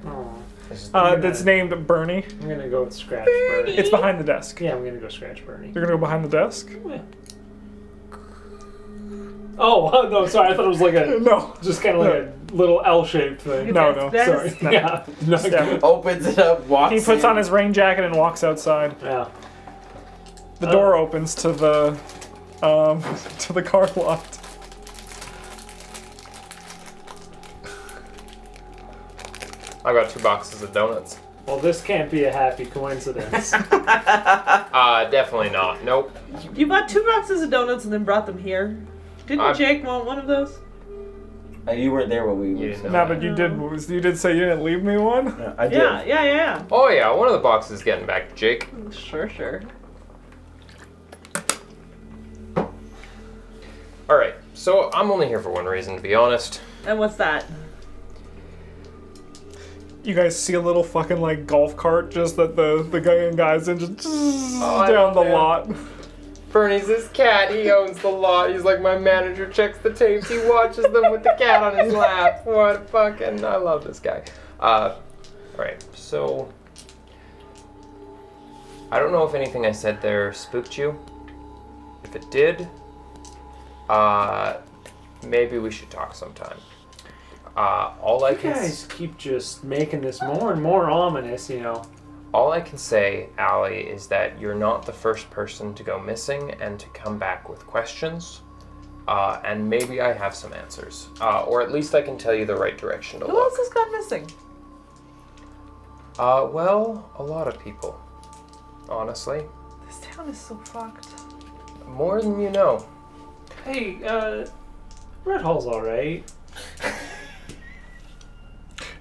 Oh, That's named Bernie. I'm gonna go with Scratch Bernie. It's behind the desk. Yeah, I'm gonna go Scratch Bernie. You're gonna go behind the desk? Yeah. Oh, no, sorry. I thought it was like a No. just kind of like a little L-shaped thing. No, That's no. best. Sorry. No. Yeah. No, Yeah. Opens it up, walks He puts in. on his rain jacket and walks outside. Yeah. The door opens to the car lot. I got 2 boxes of donuts. Well, this can't be a happy coincidence. Definitely not. Nope. You bought 2 boxes of donuts and then brought them here. Didn't I- Jake want one of those? You weren't there when we. You didn't know No, that. but you did say you didn't leave me one. No, I did. Yeah. Oh yeah, one of the boxes is getting back to Jake. Sure. All right, so I'm only here for one reason, to be honest. And what's that? You guys see a little fucking like golf cart just that the guys in just I down the love lot. Bernie's his cat. He owns the lot. He's like my manager. Checks the tapes. He watches them with the cat on his lap. What fucking? I love this guy. Right. So I don't know if anything I said there spooked you. If it did, maybe we should talk sometime. All I You can guys keep just making this more and more ominous, you know. All I can say, Allie, is that you're not the first person to go missing and to come back with questions. And maybe I have some answers. Or at least I can tell you the right direction to Who look. else has gone missing? Well, a lot of people. Honestly. This town is so fucked. More than you know. Hey, Red Hall's alright.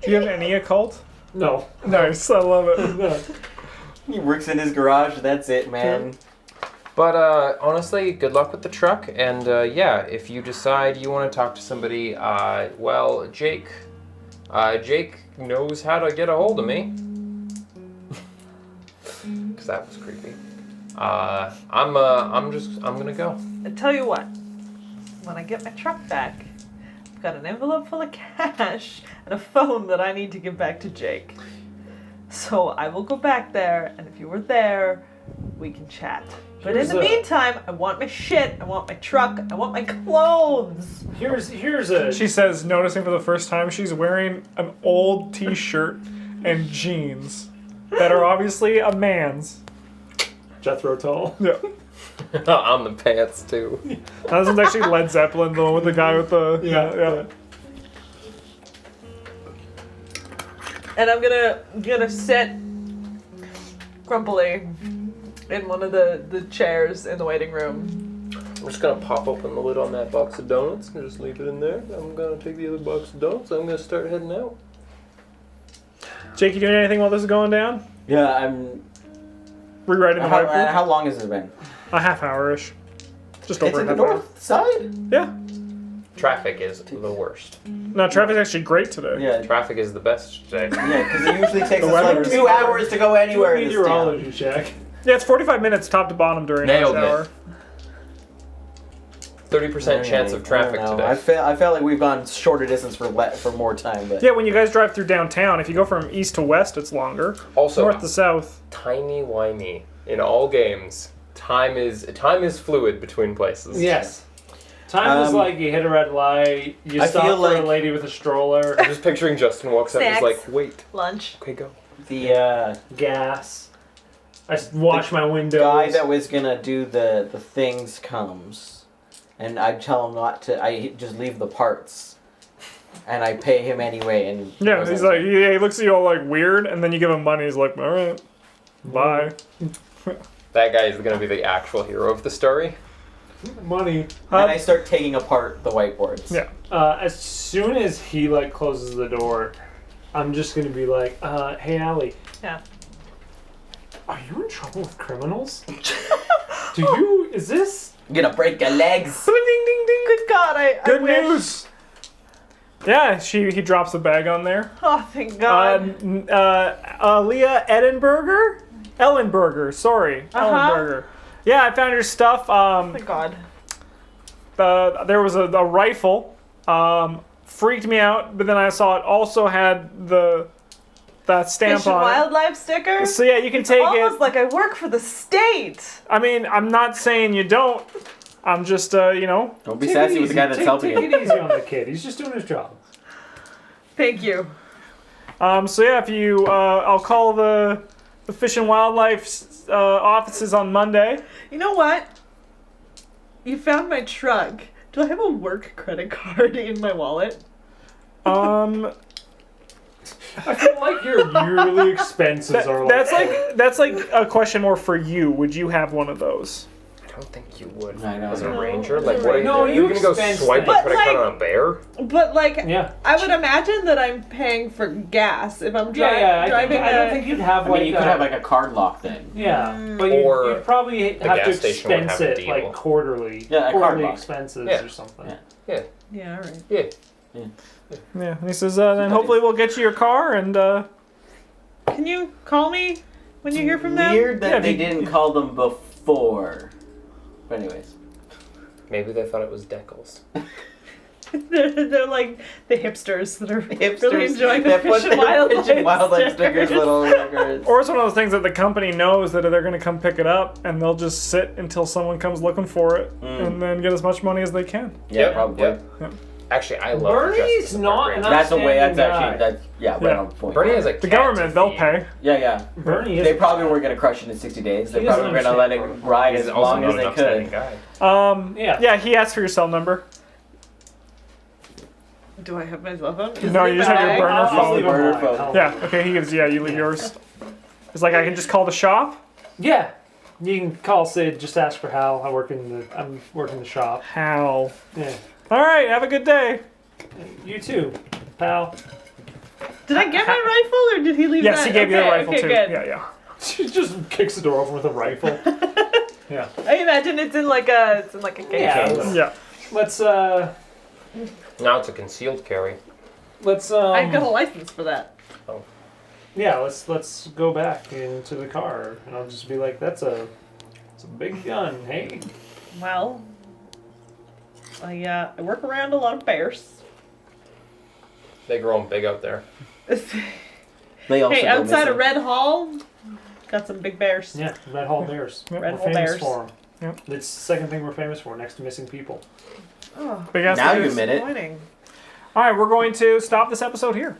Do you have any occult? No. Nice, I love it. He works in his garage. That's it, man. But honestly, good luck with the truck. And yeah, if you decide you want to talk to somebody, well, Jake knows how to get a hold of me. Because that was creepy. I'm gonna go. I tell you what, when I get my truck back, I've got an envelope full of cash and a phone that I need to give back to Jake. So I will go back there, and if you were there, we can chat. But Here's in the a- meantime, I want my shit, I want my truck, I want my clothes. Here's a She says, noticing for the first time, she's wearing an old t-shirt and jeans that are obviously a man's. Jethro Tull. Yeah. On the pants too. That isn't actually Led Zeppelin, the one with the guy with the... Yeah. And I'm gonna sit grumpily in one of the chairs in the waiting room. I'm just gonna pop open the lid on that box of donuts and just leave it in there. I'm gonna take the other box of donuts. I'm gonna start heading out. Jake, you doing anything while this is going down? Yeah, I'm. Rewriting the whiteboard? How long has it been? A half hour-ish. Just It's over a in the half hour. north side. Yeah. Traffic is the worst. No, traffic's actually great today. Yeah, Traffic is the best today. yeah, because it usually takes The us weather like is 2 hours to go anywhere in this town. Meteorology check. Yeah, it's 45 minutes top to bottom during Nailed rush it. hour. 30% chance of traffic I don't know. today. I felt like we've gone shorter distance for more time, but Yeah, when you guys drive through downtown, if you go from east to west, it's longer. Also, North to south. timey-wimey. In all games, time is fluid between places. Yes. Time is like you hit a red light, you I stop feel for like- a lady with a stroller, I'm just picturing Justin walks up and is Snacks. like, wait, Lunch. okay, go. the gas. I wash my windows. guy that was gonna do the things comes, and I tell him not to. I just leave the parts, and I pay him anyway. And Yeah, he's like, he looks at you all like weird, and then you give him money, he's like, alright, bye. That guy is going to be the actual hero of the story. money. and I start taking apart the whiteboards. Yeah. As soon as he like closes the door, I'm just gonna be like, "Hey, Allie, Yeah. are you in trouble with criminals? Do you? Is this?" I'm gonna break your legs. Ding, ding, ding. Good God, I Good wish. news. Yeah, he drops a bag on there. Oh, thank God. Aaliyah Ellenberger, sorry. Ellenberger. Yeah, I found your stuff. Thank God. There was a rifle. Freaked me out, but then I saw it also had that stamp Fish and on it. wildlife sticker? So yeah, you can take Almost it. like I work for the state. I mean, I'm not saying you don't. I'm just, Don't be sassy with the guy that's helping Take you. it easy on the kid. He's just doing his job. Thank you. So yeah, if you, I'll call the Fish and Wildlife offices on Monday. You know what? You found my truck. Do I have a work credit card in my wallet? Um, I feel like your yearly expenses are like. that's like a question more for you. Would you have one of those? don't think you would I know. as a No. ranger. Like, what are you No, doing? you You're gonna go expense swipe a that. credit But, card like- on a bear? But like, Yeah. I would imagine that I'm paying for gas if I'm I driving. don't think you'd have I like mean, you could a- have like a card lock thing. Yeah, Mm. but Or you'd probably have to gas station would expense have a it deal. like quarterly. Yeah, a card quarterly lock. expenses Yeah. or something. Yeah. Yeah, all right. Yeah. Yeah, and he says, then hopefully we'll get you your car, and Can you call me when you hear from them? Weird that Yeah, they if you- didn't call them before. But anyways. Maybe they thought it was Deckles. They're like the hipsters that are really Hipsters enjoying the that fish put and their wildlife, fish and wildlife stickers, little stickers. or it's one of those things that the company knows that they're going to come pick it up, and they'll just sit until someone comes looking for it, and then get as much money as they can. Yeah, Yep, probably. yep. Actually, I love Bernie's Justice of the not Park an Ranger. That's a way. That's Outstanding actually guy. that's right Yeah. on point. Bernie has a The cat government, to they'll feed. pay. Yeah. Bernie is. They probably weren't gonna crush it in 60 days. They He probably doesn't were gonna let it understand ride He's as also long not as an they upstanding could. guy. Yeah. He asked for your cell number. Do I have my cell phone? No, you just have your burner I'll phone. leave him Burner mine. phone. I'll- Yeah, okay, he gives, you leave yours. It's like, I can just call the shop. Yeah. You can call Sid. Just ask for Hal. I'm working the shop. How? Yeah. All right, have a good day. You too, pal. Did I get my rifle or did he leave Yes, that? he gave you the Okay, rifle okay, too. Good. Yeah. She just kicks the door open with a rifle. Yeah. I imagine it's in like a case. Yeah. Yeah. Let's Now it's a concealed carry. I've got a license for that. Yeah, let's go back into the car, and I'll just be like, "It's a big gun, hey." Well, I work around a lot of bears. They grow them big out there. They also Hey, go outside missing. of Red Hall, got some big bears. Yeah, Red Hall Bears. Yep. Red We're Hall famous bears. for them. Yep. It's the second thing we're famous for, next to missing people. Oh, Big ass Now you news. admit it. disappointing. All right, we're going to stop this episode here.